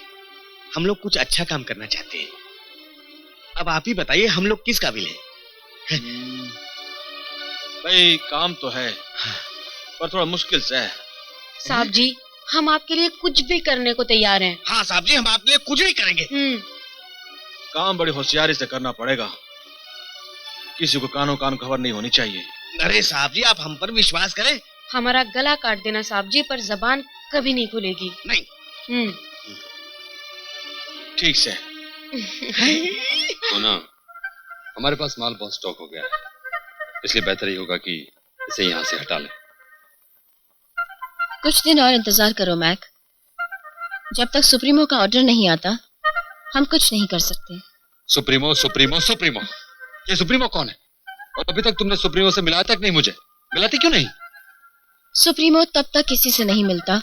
हम लोग कुछ अच्छा काम करना चाहते हैं। अब आप ही बताइए, हम लोग किस काबिल हैं? भाई काम तो है पर थोड़ा मुश्किल से है। साहब जी, हम आपके लिए कुछ भी करने को तैयार हैं। हाँ साहब जी, हम आपके लिए कुछ भी करेंगे। काम बड़ी होशियारी से करना पड़ेगा, किसी को कानो कान खबर नहीं होनी चाहिए। अरे साहब जी, आप हम पर विश्वास करें। हमारा गला काट देना साहब जी, पर जबान कभी नहीं खुलेगी। नहीं। ठीक से। तो ना, हमारे पास माल बहुत स्टॉक हो गया है, इसलिए बेहतर ही होगा कि इसे यहाँ से हटा लें। कुछ दिन और इंतजार करो मैक। जब तक सुप्रीमो का ऑर्डर नहीं आता हम कुछ नहीं कर सकते। सुप्रीमो, सुप्रीमो, सुप्रीमो, ये सुप्रीमो कौन है? और अभी तक तुमने सुप्रीमो से मिलाया तक नहीं मुझे। मिलाती क्यों नहीं? सुप्रीमो तब तक किसी से नहीं मिलता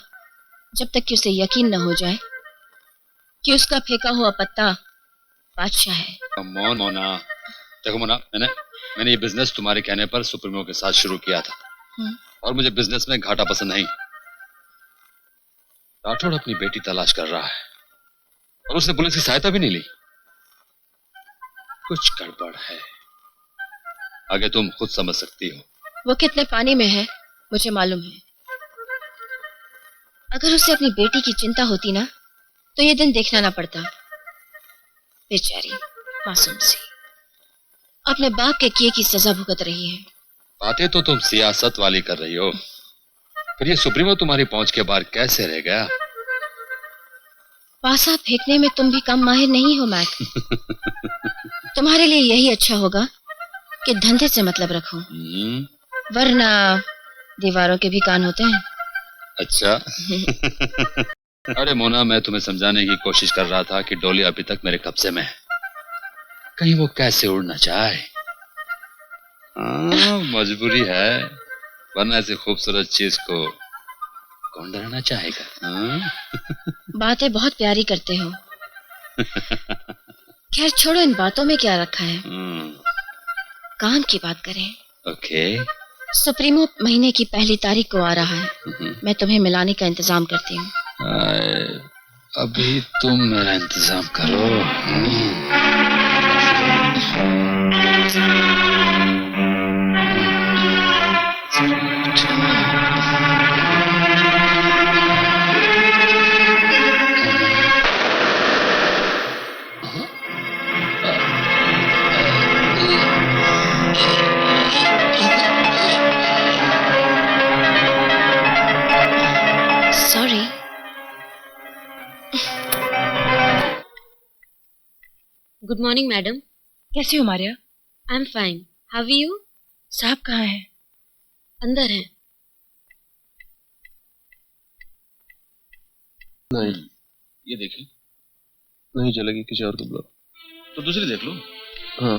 जब तक कि उसे यकीन न हो जाए कि उसका फेंका हुआ पत्ता बादशाह है। मोना, देखो मोना, मैंने ये बिजनेस तुम्हारे कहने पर सुप्रीमो के साथ शुरू किया था और मुझे बिजनेस में घाटा पसंद नहीं। राठौड़ अपनी बेटी तलाश कर रहा है और उसने पुलिस की सहायता भी नहीं ली। कुछ गड़बड़ है, आगे तुम खुद समझ सकती हो। वो कितने पानी में है मुझे मालूम है। अगर उसे अपनी बेटी की चिंता होती ना तो ये दिन देखना ना पड़ता। बेचारी मासूम सी अपने बाप के किए की सजा भुगत रही है। बातें तो तुम सियासत वाली कर रही हो, फिर ये सुप्रीमो तुम्हारी पहुंच के बाहर कैसे रह गया? पासा फेंकने में तुम भी कम माहिर नहीं हो मैक। तुम्हारे लिए यही अच्छा होगा कि धंधे से मतलब रखो, वरना दीवारों के भी कान होते हैं। अच्छा। अरे मोना, मैं तुम्हें समझाने की कोशिश कर रहा था कि डोली अभी तक मेरे कब्जे में है, कहीं वो कैसे उड़ ना जाए। मजबूरी है, वरना ऐसी खूबसूरत चीज को कौन डराना चाहेगा? बातें बहुत प्यारी करते हो। खैर छोड़ो, इन बातों में क्या रखा है, काम की बात करें। ओके। सुप्रीमो महीने की पहली तारीख को आ रहा है। मैं तुम्हें मिलाने का इंतजाम करती हूँ। अभी तुम मेरा इंतजाम करो। Good morning madam. कैसी हो Maria? I am fine, how are you? साहब कहाँ हैं? अंदर हैं। नहीं, ये देखिए। नहीं चलेगी, किसी और को बुलाओ। तो दूसरी देख लो। हाँ।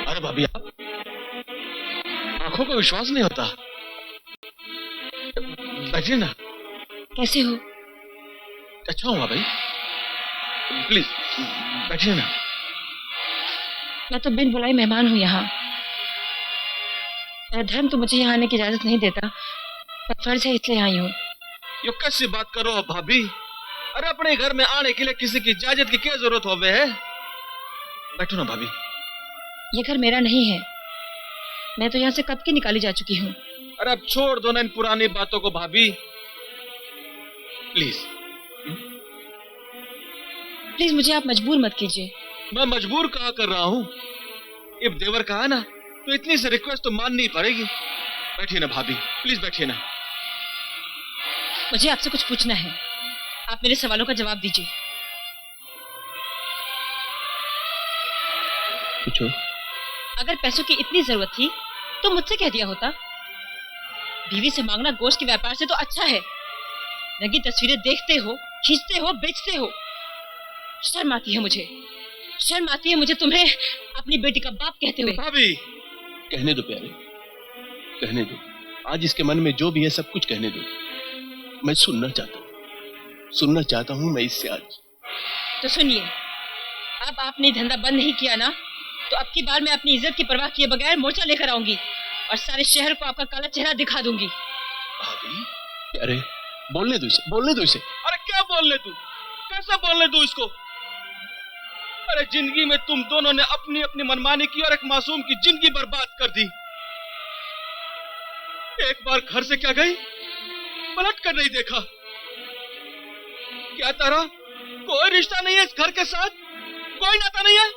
अरे भाभी, आप आंखों को विश्वास नहीं होता। बैठिए ना। कैसे हो? अच्छा हुआ भाई, प्लीज बैठिए ना। मैं तो बिन बुलाए मेहमान हूँ यहाँ। मेरा धर्म तो मुझे यहाँ आने की इजाजत नहीं देता, पर फर्ज है इसलिए आई हूँ। ये कैसी बात करो आप भाभी? अरे अपने घर में आने के लिए किसी की इजाजत की क्या जरूरत हो है? बैठो ना भाभी। ये घर मेरा नहीं है, मैं तो यहाँ से कब की निकाली जा चुकी हूँ। अरे अब छोड़ दो ना इन पुरानी बातों को भाभी, प्लीज। प्लीज मुझे आप मजबूर मत कीजिए। मैं मजबूर कहाँ कर रहा हूँ? इब देवर कहा ना, तो इतनी सी रिक्वेस्ट तो माननी पड़ेगी। बैठिए ना भाभी, प्लीज बैठिए ना। मुझे आपसे कुछ पूछना है, आप मेरे सवालों का जवाब दीजिए। पूछो। अगर पैसों की इतनी जरूरत थी तो मुझसे कह दिया होता। बीवी से मांगना गोश्त के व्यापार से तो अच्छा है। रंगी तस्वीरें देखते हो, खींचते हो, बेचते हो। शर्म आती है मुझे, शर्म आती है मुझे तुम्हें अपनी बेटी का बाप कहते हुए। भाभी कहने दो प्यारे, कहने दो। आज इसके मन में जो भी है सब कुछ कहने दो। मैं सुनना चाहता हूँ मैं इससे आज। तो सुनिए, अब आपने धंधा बंद नहीं किया ना, तो अब की बार मैं अपनी इज्जत की परवाह किए बगैर मोर्चा लेकर आऊंगी और सारे शहर को आपका काला चेहरा दिखा दूंगी। भाभी, अरे बोलने दो इसे। अरे क्या बोलने तू? कैसा बोलने तू इसको? अरे जिंदगी में तुम दोनों ने अपनी अपनी मनमानी की और एक मासूम की जिंदगी बर्बाद कर दी। एक बार घर से क्या गई, पलट कर नहीं देखा। क्या तारा कोई रिश्ता नहीं है इस घर के साथ? कोई नाता नहीं है?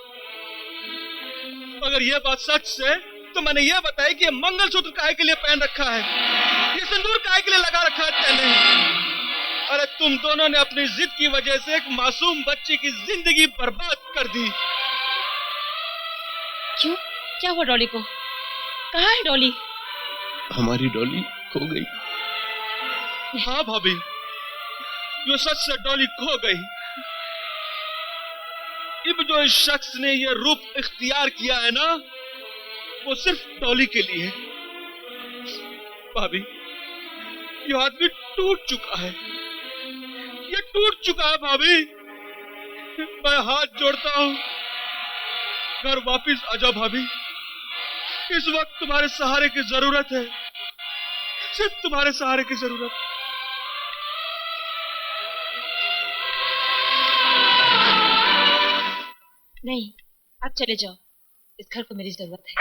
अगर यह बात सच है तो मैंने यह बताया कि ये मंगलसूत्र काहे के लिए पहन रखा है, ये सिंदूर काहे के लिए लगा रखा है तैने? अरे तुम दोनों ने अपनी जिद की वजह से एक मासूम बच्ची की जिंदगी बर्बाद कर दी। क्यों? क्या हुआ डॉली को? कहाँ है डॉली? हमारी डॉली खो गई। हाँ भाभी, जो सच से डॉली खो गई। अब जो इस शख्स ने ये रूप इख्तियार किया है ना, वो सिर्फ डॉली के लिए है। भाभी, ये आदमी टूट चुका है, ये टूट चुका है भाभी। मैं हाथ जोड़ता हूँ, घर वापिस आ जाओ भाभी। इस वक्त तुम्हारे सहारे की जरूरत है, सिर्फ तुम्हारे सहारे की जरूरत। नहीं, आप चले जाओ, इस घर को मेरी जरूरत है।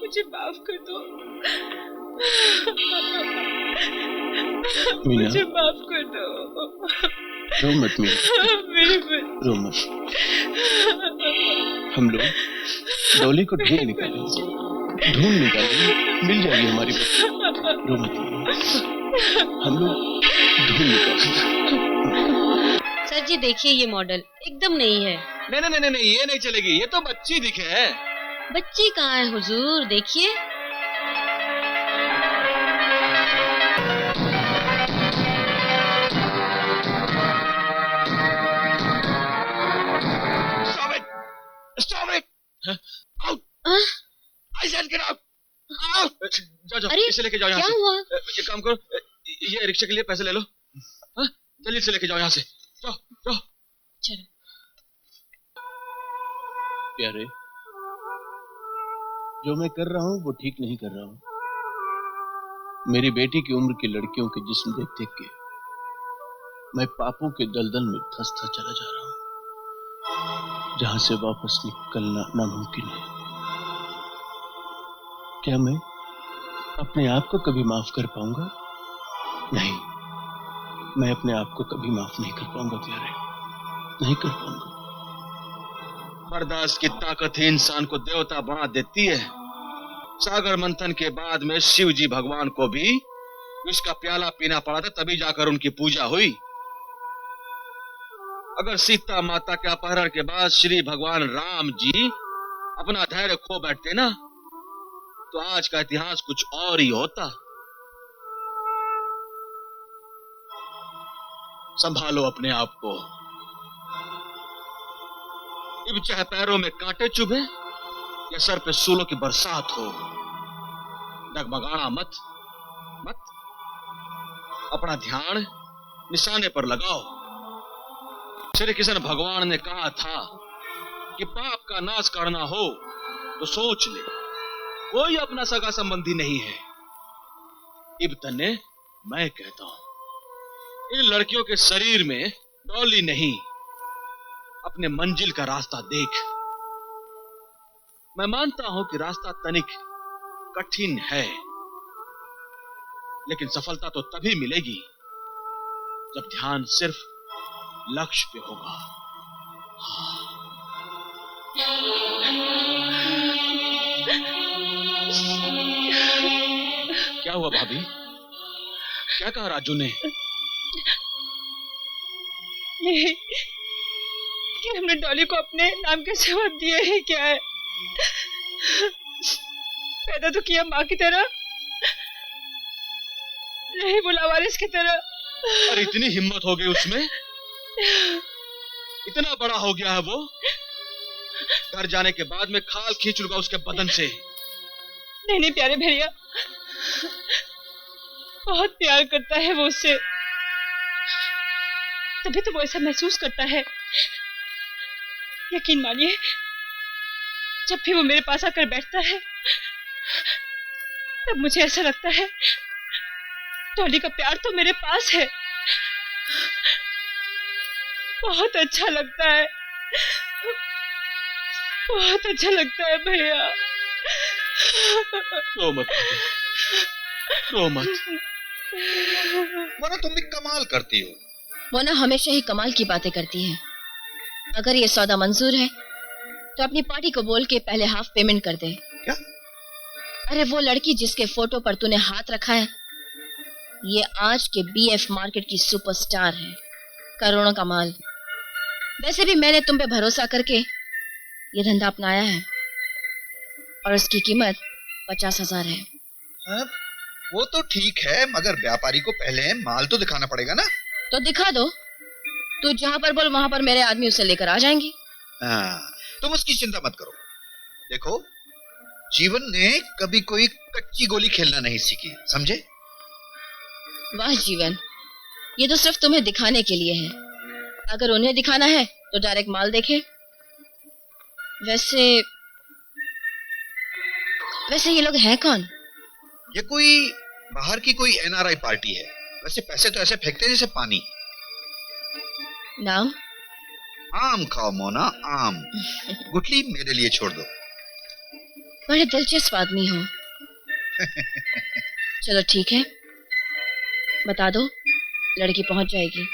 मुझे माफ कर दो, मुझे माफ कर दो। रो मत मीना, रो मत। हम लोग डॉली को ढूंढ निकालेंगे, मिल जाएगी हमारी बच्ची। रो मत, हम लोग ढूंढ निकालेंगे। सर जी देखिए, ये मॉडल एकदम नहीं है। नहीं, ये नहीं चलेगी, ये तो बच्ची दिखे है। बच्ची कहाँ है हुजूर? देखिए। Stop it! Out! I said get out! जाओ, इसे लेके जाओ यहाँ से। क्या हुआ? ये काम करो, ये रिक्शा के लिए पैसे ले लो। जल्दी से लेके जाओ यहाँ से। जाओ। चलो। प्यारे, जो मैं कर रहा हूँ वो ठीक नहीं कर रहा हूँ। मेरी बेटी की उम्र की लड़कियों के जिस्म देख के मैं पापों के दलदल में धंसता चला जा रहा हूँ, जहां से वापस निकलना नामुमकिन है। क्या मैं अपने आप को कभी माफ कर पाऊंगा? नहीं, मैं अपने आप को कभी माफ नहीं कर पाऊंगा प्यारे, नहीं कर पाऊंगा। बर्दाश्त की ताकत ही इंसान को देवता बना देती है। सागर मंथन के बाद में शिव जी भगवान को भी विष का प्याला पीना पड़ा था, तभी जाकर उनकी पूजा हुई। अगर सीता माता के अपहरण के बाद श्री भगवान राम जी अपना धैर्य खो बैठते ना, तो आज का इतिहास कुछ और ही होता। संभालो अपने आप को। अब चाहे पैरों में कांटे चुभे या सर पे सूलों की बरसात हो, डगमगाना मत मत। अपना ध्यान निशाने पर लगाओ। श्री कृष्ण भगवान ने कहा था कि पाप का नाश करना हो तो सोच ले, कोई अपना सगा संबंधी नहीं है। इब तन्ने मैं कहता हूं, इन लड़कियों के शरीर में डोली नहीं, अपने मंजिल का रास्ता देख। मैं मानता हूं कि रास्ता तनिक कठिन है, लेकिन सफलता तो तभी मिलेगी जब ध्यान सिर्फ लक्ष्य पे होगा। क्या हुआ भाभी? क्या कहा राजू ने? ये कि हमने डॉली को अपने नाम के सबब दिए हैं क्या है? पैदा तो किया माँ की तरह, नहीं बोला वारिस की तरह। और इतनी हिम्मत हो गई उसमें, इतना बड़ा हो गया है वो। घर जाने के बाद में खाल खींच लूंगा उसके बदन से। नहीं नहीं प्यारे भैया, बहुत प्यार करता है वो उससे, तभी तो वो ऐसा महसूस करता है। यकीन मानिए, जब भी वो मेरे पास आकर बैठता है तब मुझे ऐसा लगता है डॉली का प्यार तो मेरे पास है। बहुत अच्छा लगता है, बहुत अच्छा लगता है भैया। रो मत, रो मत। मोना तुम भी कमाल करती हो। मोना हमेशा ही कमाल की बातें करती है। अगर ये सौदा मंजूर है तो अपनी पार्टी को बोल के पहले हाफ पेमेंट कर दे। क्या? अरे वो लड़की जिसके फोटो पर तूने हाथ रखा है, ये आज के बीएफ मार्केट की सुपरस्टार है, करोड़ों का माल। वैसे भी मैंने तुम पे भरोसा करके ये धंधा अपनाया है और इसकी कीमत 50,000 है। वो तो ठीक है, मगर व्यापारी को पहले माल तो दिखाना पड़ेगा ना। तो दिखा दो, तू जहां पर बोल वहां पर मेरे आदमी उसे लेकर आ जाएंगे। तुम उसकी चिंता मत करो। देखो, जीवन ने कभी कोई कच्ची गोली खेलना नहीं सीखी, समझे? वाह जीवन, ये तो सिर्फ तुम्हें दिखाने के लिए है। अगर उन्हें दिखाना है तो डायरेक्ट माल देखे। वैसे ये लोग हैं कौन? ये कोई बाहर की कोई एनआरआई पार्टी है। वैसे पैसे तो ऐसे फेंकते हैं जैसे पानी। नाम? आम खाओ मोना, आम। गुठली मेरे लिए छोड़ दो। बड़े दिलचस्प आदमी हो। चलो ठीक है, बता दो, लड़की पहुंच जाएगी।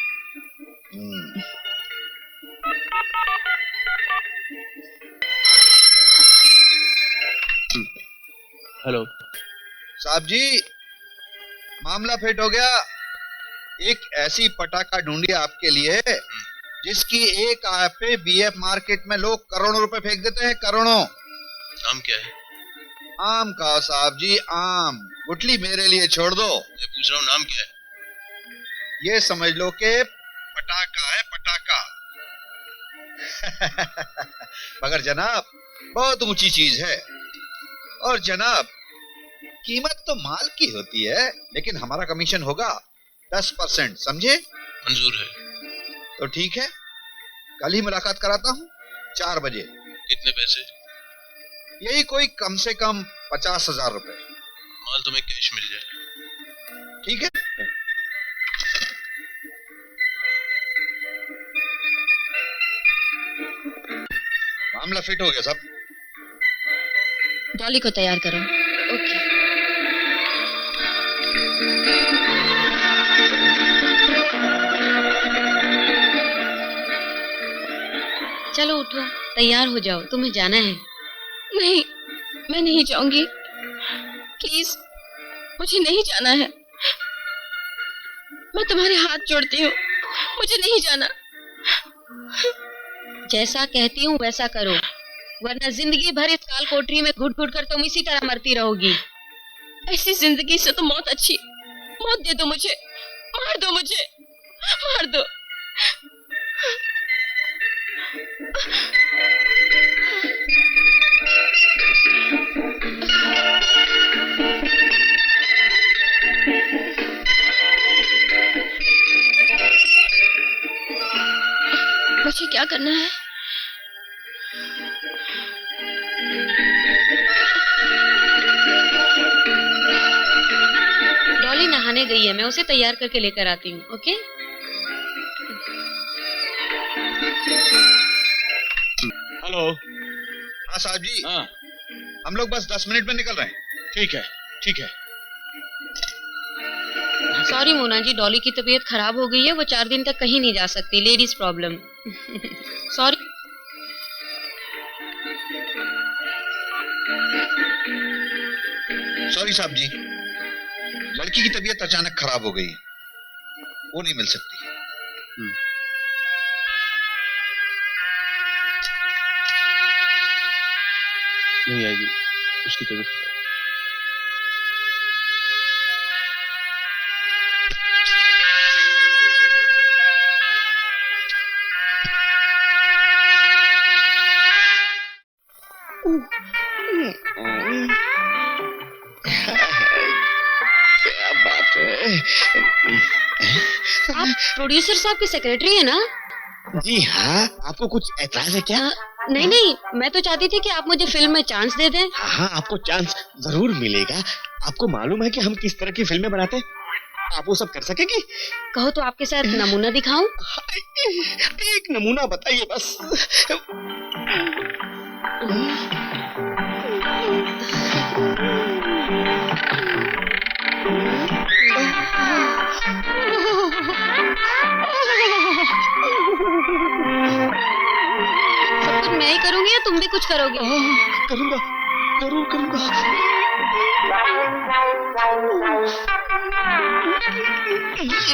हेलो साहब जी, मामला फिट हो गया। एक ऐसी पटाखा ढूंढी आपके लिए जिसकी एक आय पे बीएफ मार्केट में लोग करोड़ों रुपए फेंक देते हैं, करोड़ों। नाम क्या है? आम का साहब जी, आम। गुठली मेरे लिए छोड़ दो। मैं पूछ रहा हूँ नाम क्या है? ये समझ लो कि पटाखा है, पटाखा। मगर जनाब, बहुत ऊंची चीज है। और जनाब, कीमत तो माल की होती है, लेकिन हमारा कमीशन होगा 10%, समझे? मंजूर है। तो ठीक है, कल ही मुलाकात कराता हूँ 4 बजे। कितने पैसे? यही कोई कम से कम 50,000 रुपए। माल तुम्हें कैश मिल जाए। ठीक है। मामला फिट हो गया साहब। डॉली को तैयार करो। ओके। चलो उठो, तैयार हो जाओ, तुम्हें जाना है। नहीं, मैं नहीं जाऊंगी। प्लीज मुझे नहीं जाना है। मैं तुम्हारे हाथ जोड़ती हूँ, मुझे नहीं जाना। जैसा कहती हूँ वैसा करो, वरना जिंदगी भर इस काल कोठरी में घुट घुट कर तुम इसी तरह मरती रहोगी। ऐसी जिंदगी से तो मौत अच्छी। मौत दे दो मुझे, मार दो मुझे, मार दो। मुझे क्या करना है? डॉली नहाने गई है, मैं उसे तैयार करके लेकर आती हूँ। ओके? हेलो। हाँ साहब जी। हाँ, हम लोग बस 10 मिनट में निकल रहे हैं। ठीक है, ठीक है। सॉरी मोना जी, डॉली की तबीयत खराब हो गई है, वो 4 दिन तक कहीं नहीं जा सकती। Ladies problem. सॉरी। सॉरी साहब जी, लड़की की तबीयत अचानक खराब हो गई है, वो नहीं मिल सकती। नहीं आएगी, उसकी तबीयत खराब। क्या बात है? आप प्रोड्यूसर साहब के सेक्रेटरी है ना? जी हाँ, आपको कुछ एतराज है क्या? नहीं नहीं, मैं तो चाहती थी कि आप मुझे फिल्म में चांस दे दें। हाँ, आपको चांस जरूर मिलेगा। आपको मालूम है कि हम किस तरह की फिल्में बनाते हैं? आप वो सब कर सकेंगी? कहो तो आपके साथ नमूना दिखाऊं? एक नमूना बताइए बस। सब कुछ मैं ही करूंगी या तुम भी कुछ करोगे? करूंगा, जरूर करूंगा।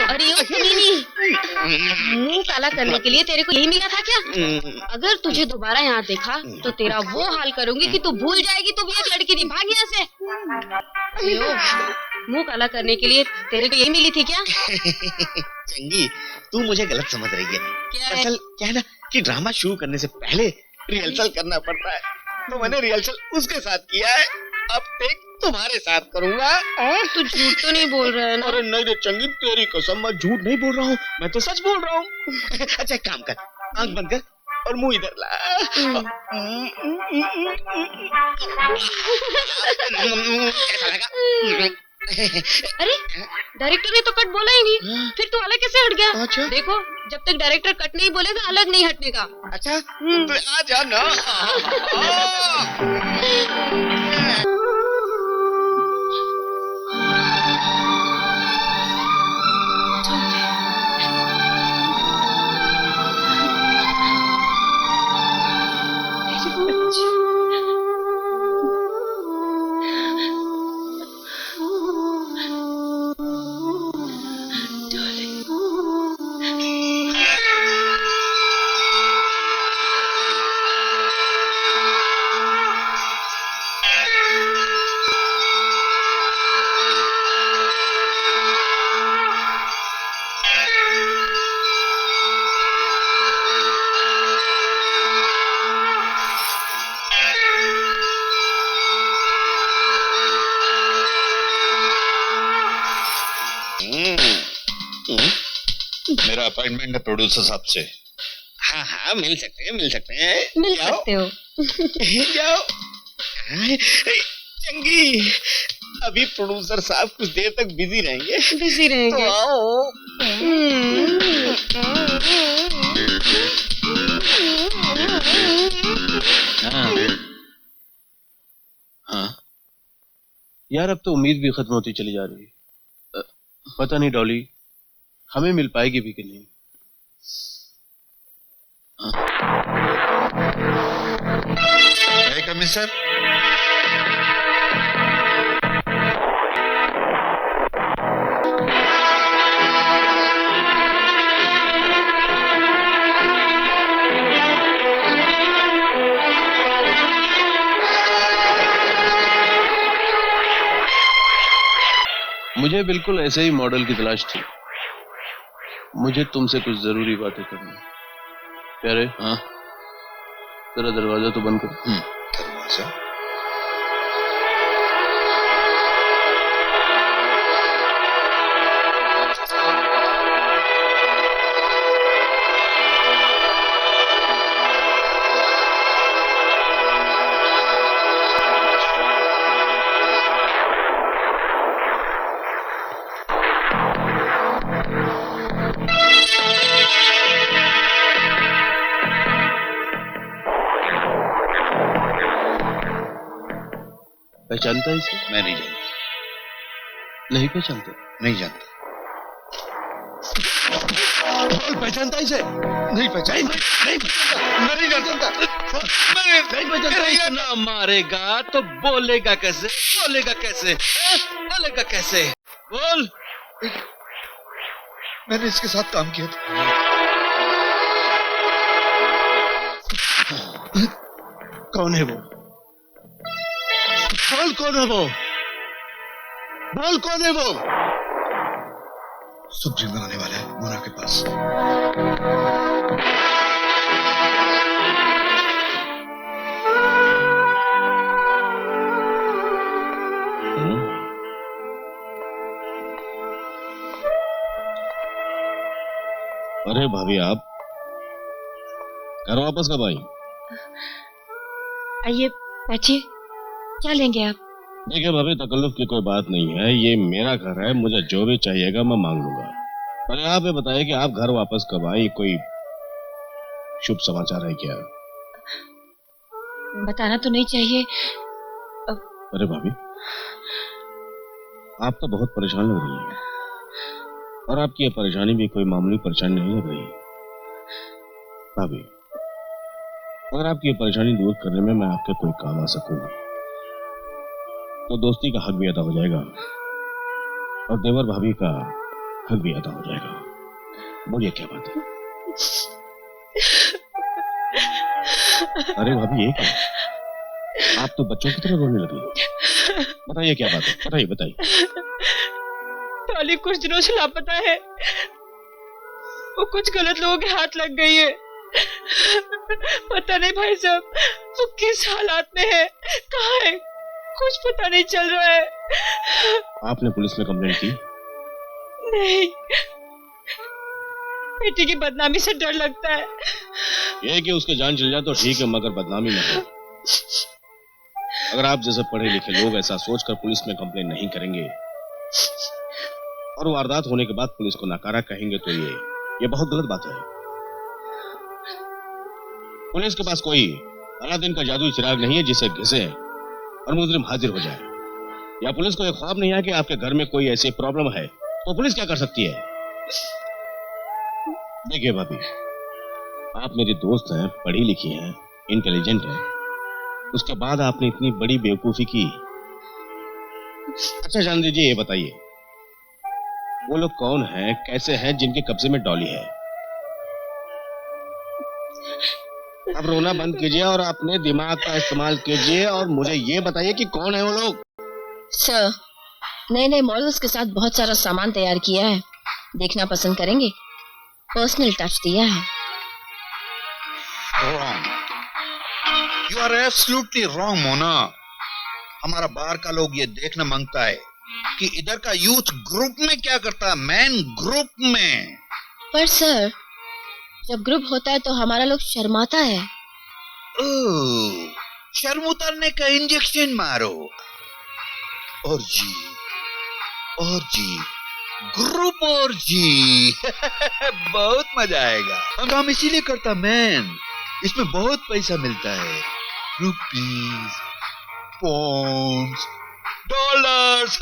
अरे ओ नहीं, मुंह काला करने के लिए तेरे को यही मिला था क्या? अगर तुझे दोबारा यहाँ देखा तो तेरा वो हाल करूंगी कि तू भूल जाएगी तू भी एक लड़की थी। भाग यहाँ से। मुंह काला करने के लिए तेरे को यही मिली थी क्या? चंगी, तू मुझे गलत समझ रही है। क्या है ना कि ड्रामा शुरू करने से पहले रिहर्सल करना पड़ता है, तो मैंने रिहर्सल उसके साथ किया है। अब टेक तुम्हारे साथ करूंगा। तू झूठ तो नहीं बोल रहा है ना? अरे नहीं रे चंगी, तेरी कसम, मैं झूठ नहीं बोल रहा हूँ, मैं तो सच बोल रहा हूँ। अच्छा एक काम कर, आंख बंद कर और मुंह इधर ला। कैसा लगा? अरे डायरेक्टर ने तो कट बोला ही नहीं, फिर तू अलग कैसे हट गया? अच्छा? देखो, जब तक डायरेक्टर कट नहीं बोलेगा अलग नहीं हटने का। अच्छा तो आ जा ना। मेरा अपॉइंटमेंट है प्रोड्यूसर साहब से। हाँ हाँ, मिल सकते हैं, मिल सकते हैं। मिल सकते हो। जाओ। चंगी, अभी प्रोड्यूसर साहब कुछ देर तक बिजी रहेंगे। बिजी रहेंगे। तो आओ। हाँ यार, अब तो उम्मीद भी खत्म होती चली जा रही है। पता नहीं डॉली हमें मिल पाएगी भी कि नहीं। कमिश्नर मुझे बिल्कुल ऐसे ही मॉडल की तलाश थी। मुझे तुमसे कुछ जरूरी बातें करनी। प्यारे, हाँ, तेरा दरवाजा तो बंद कर। दरवाजा? पहचानता है इसे? मैं नहीं जानता। नहीं पहचानता? नहीं जानता। पहचानता है इसे? नहीं पहचानता। नहीं जानता। नहीं पहचानता। इतना मारेगा तो बोलेगा कैसे? बोलेगा कैसे? बोलेगा कैसे? बोल। मैंने इसके साथ काम किया था। कौन है वो? बोल कौन है वो? बोल कौन है वो? सुप्रीम बनाने वाला है मोना के पास। अरे भाभी, आप घर वापस कब आई? आइए बैठिए, क्या लेंगे आप? देखिए भाभी, तकल्लुफ की कोई बात नहीं है। ये मेरा घर है, मुझे जो भी चाहिएगा मैं मांग लूंगा। अरे आप ये बताइए कि आप घर वापस कब आई? कोई शुभ समाचार है क्या? बताना तो नहीं चाहिए। अरे भाभी, आप तो बहुत परेशान लग रही हैं, और आपकी ये परेशानी भी कोई मामूली परेशानी नहीं लग रही। भाभी, अगर आपकी ये परेशानी दूर करने में मैं आपके कोई काम आ सकूं तो दोस्ती का हक भी अदा हो जाएगा और देवर भाभी का हक भी अदा हो जाएगा। बोलिए क्या बात है? अरे भाभी, ये क्या? आप तो बच्चों की तरह रोने लगी। बताइए क्या बात है? बताइए बताइए। टॉली कुछ दिनों से लापता है। वो कुछ गलत लोगों के हाथ लग गई है। पता नहीं भाई साहब वो किस हालात में है, कहाँ है, कुछ पता नहीं चल रहा है। आपने पुलिस में कंप्लेंट की? नहीं, बेटी की बदनामी से डर लगता है। ये कि उसके जान चल जाए तो ठीक है, मगर बदनामी न हो। अगर आप जैसे पढ़े लिखे लोग ऐसा सोचकर पुलिस में कंप्लेंट नहीं करेंगे और वारदात होने के बाद पुलिस को नकारा कहेंगे तो ये बहुत गलत बात है। पुलिस के पास कोई अलादीन का जादुई चिराग नहीं है जिसे घिसे और मुजरिम हाजिर हो जाए। या पुलिस को एक ख्वाब नहीं है कि आपके घर में कोई ऐसी प्रॉब्लम है तो पुलिस क्या कर सकती है? देखिए भाभी, आप मेरी दोस्त हैं, पढ़ी लिखी हैं, इंटेलिजेंट हैं, उसके बाद आपने इतनी बड़ी बेवकूफी की। अच्छा जान दीजिए, ये बताइए वो लोग कौन हैं, कैसे हैं जिनके कब्जे में डॉली है? अब रोना बंद कीजिए और अपने दिमाग का इस्तेमाल कीजिए और मुझे ये बताइए कि कौन है वो लोग? सर, नए नए मॉडल्स के साथ बहुत सारा सामान तैयार किया है, देखना पसंद करेंगे? पर्सनल टच दिया है। Wrong. You are absolutely wrong, Mona. हमारा बाहर का लोग ये देखना मांगता है कि इधर का यूथ ग्रुप में क्या करता है, मैन ग्रुप में। पर सर, जब ग्रुप होता है तो हमारा लोग शर्माता है। ओह, शर्म उतारने का इंजेक्शन मारो और जी, और जी, ग्रुप और जी। बहुत मजा आएगा। हम काम इसीलिए करता मैन, इसमें बहुत पैसा मिलता है, रुपीस, पौंड्स, डॉलर्स।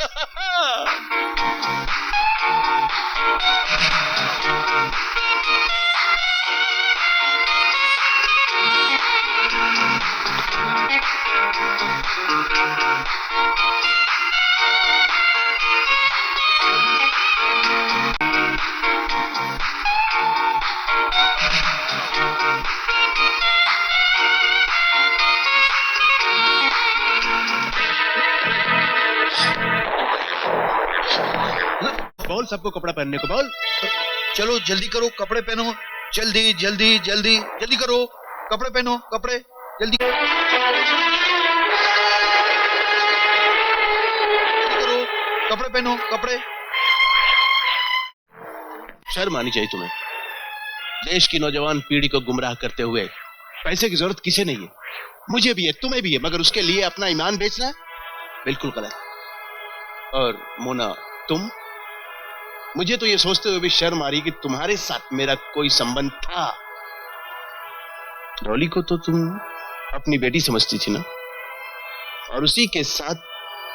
सबको कपड़ा पहनने को, बोल। चलो जल्दी करो, कपड़े पहनो, जल्दी जल्दी जल्दी जल्दी करो, कपड़े पहनो, कपड़े जल्दी करो, कपड़े पहनो, कपड़े। शर्म आनी चाहिए तुम्हें। देश की नौजवान पीढ़ी को गुमराह करते हुए। पैसे की जरूरत किसे नहीं है, मुझे भी है, तुम्हें भी है, मगर उसके लिए अपना ईमान बेचना बिल्कुल गलत। और मोना, तुम, मुझे तो ये सोचते हुए भी शर्म आ रही कि तुम्हारे साथ मेरा कोई संबंध था। डॉली को तो तुम अपनी बेटी समझती थी ना, और उसी के साथ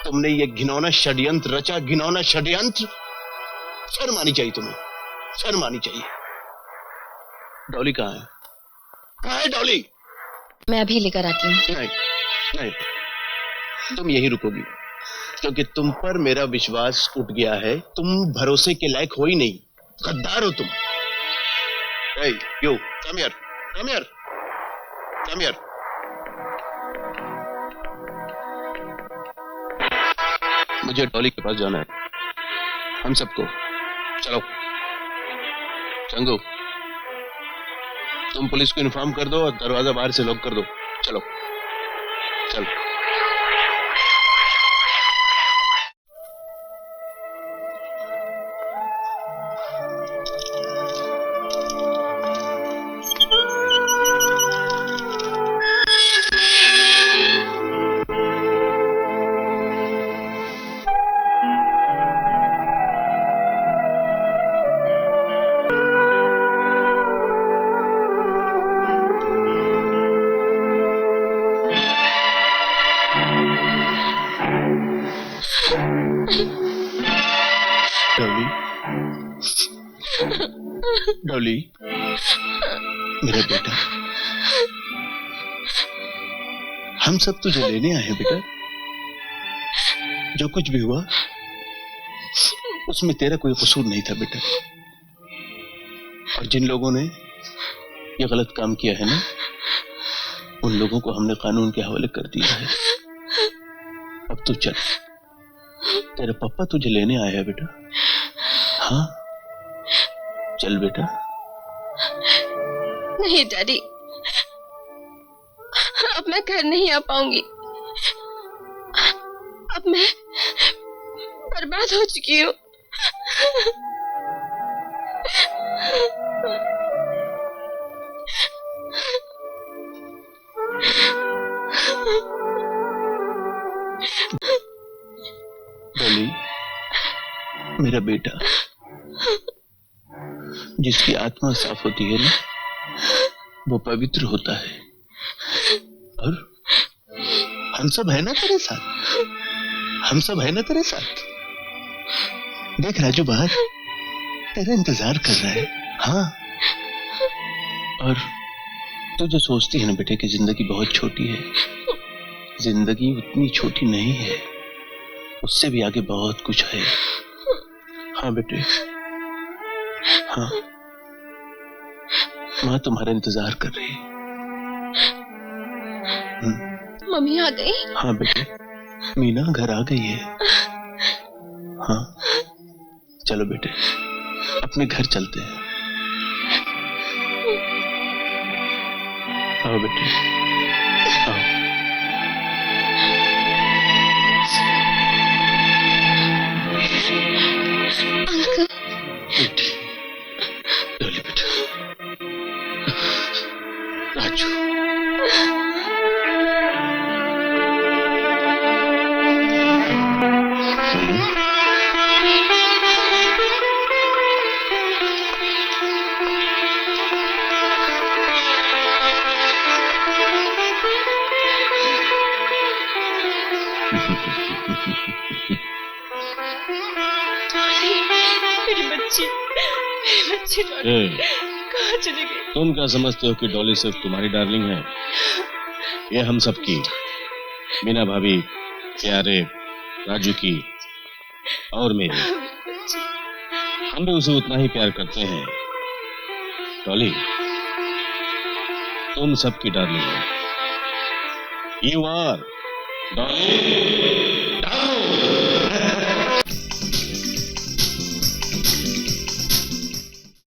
तुमने ये घिनौना षड्यंत्र रचा, घिनौना षड्यंत्र। शर्म आनी चाहिए तुम्हें, शर्म आनी चाहिए। डॉली कहाँ है? कहाँ है डॉली? मैं अभी लेकर आती हूँ। नहीं नहीं, तुम यहीं रुकोगी, क्योंकि तुम पर मेरा विश्वास उठ गया है। तुम भरोसे के लायक हो ही नहीं, गद्दार हो तुम। Hey, you, come here, come here, come here. मुझे डॉली के पास जाना है, हम सबको। चलो चंगू, तुम पुलिस को इन्फॉर्म कर दो और दरवाजा बाहर से लॉक कर दो। चलो चलो। डॉली, मेरा बेटा, हम सब तुझे लेने आए हैं बेटा। जो कुछ भी हुआ उसमें तेरा कोई कसूर नहीं था बेटा। और जिन लोगों ने ये गलत काम किया है ना, उन लोगों को हमने कानून के हवाले कर दिया है। अब तू चल, तेरे पापा तुझे लेने आए हैं बेटा। हाँ चल बेटा। नहीं डैडी, अब मैं घर नहीं आ पाऊंगी। अब मैं बर्बाद हो चुकी हूँ। डॉली, मेरा बेटा, जिसकी आत्मा साफ होती है ना, वो पवित्र होता है। और हम सब है ना तेरे साथ, हम सब है ना तेरे साथ। देख राजू बाहर तेरा इंतजार कर रहा है। हाँ, और तू जो सोचती है ना बेटे कि जिंदगी बहुत छोटी है, जिंदगी उतनी छोटी नहीं है, उससे भी आगे बहुत कुछ है। हाँ बेटे, हाँ, माँ तुम्हारा इंतजार कर रही है। मम्मी आ गई? हाँ बेटे, मीना घर आ गई है। हाँ चलो बेटे, अपने घर चलते हैं। आओ बेटे, आओ। अंकल। बेटे, डॉली बेटा, राजू। कहाँ चली गई? तुम क्या समझते हो कि डॉली सिर्फ तुम्हारी डार्लिंग है? ये हम सब की, मीना भाभी, प्यारे, राजू की और मेरी। हम भी उसे उतना ही प्यार करते हैं। डॉली, तुम सबकी डार्लिंग हो। You are Dolly.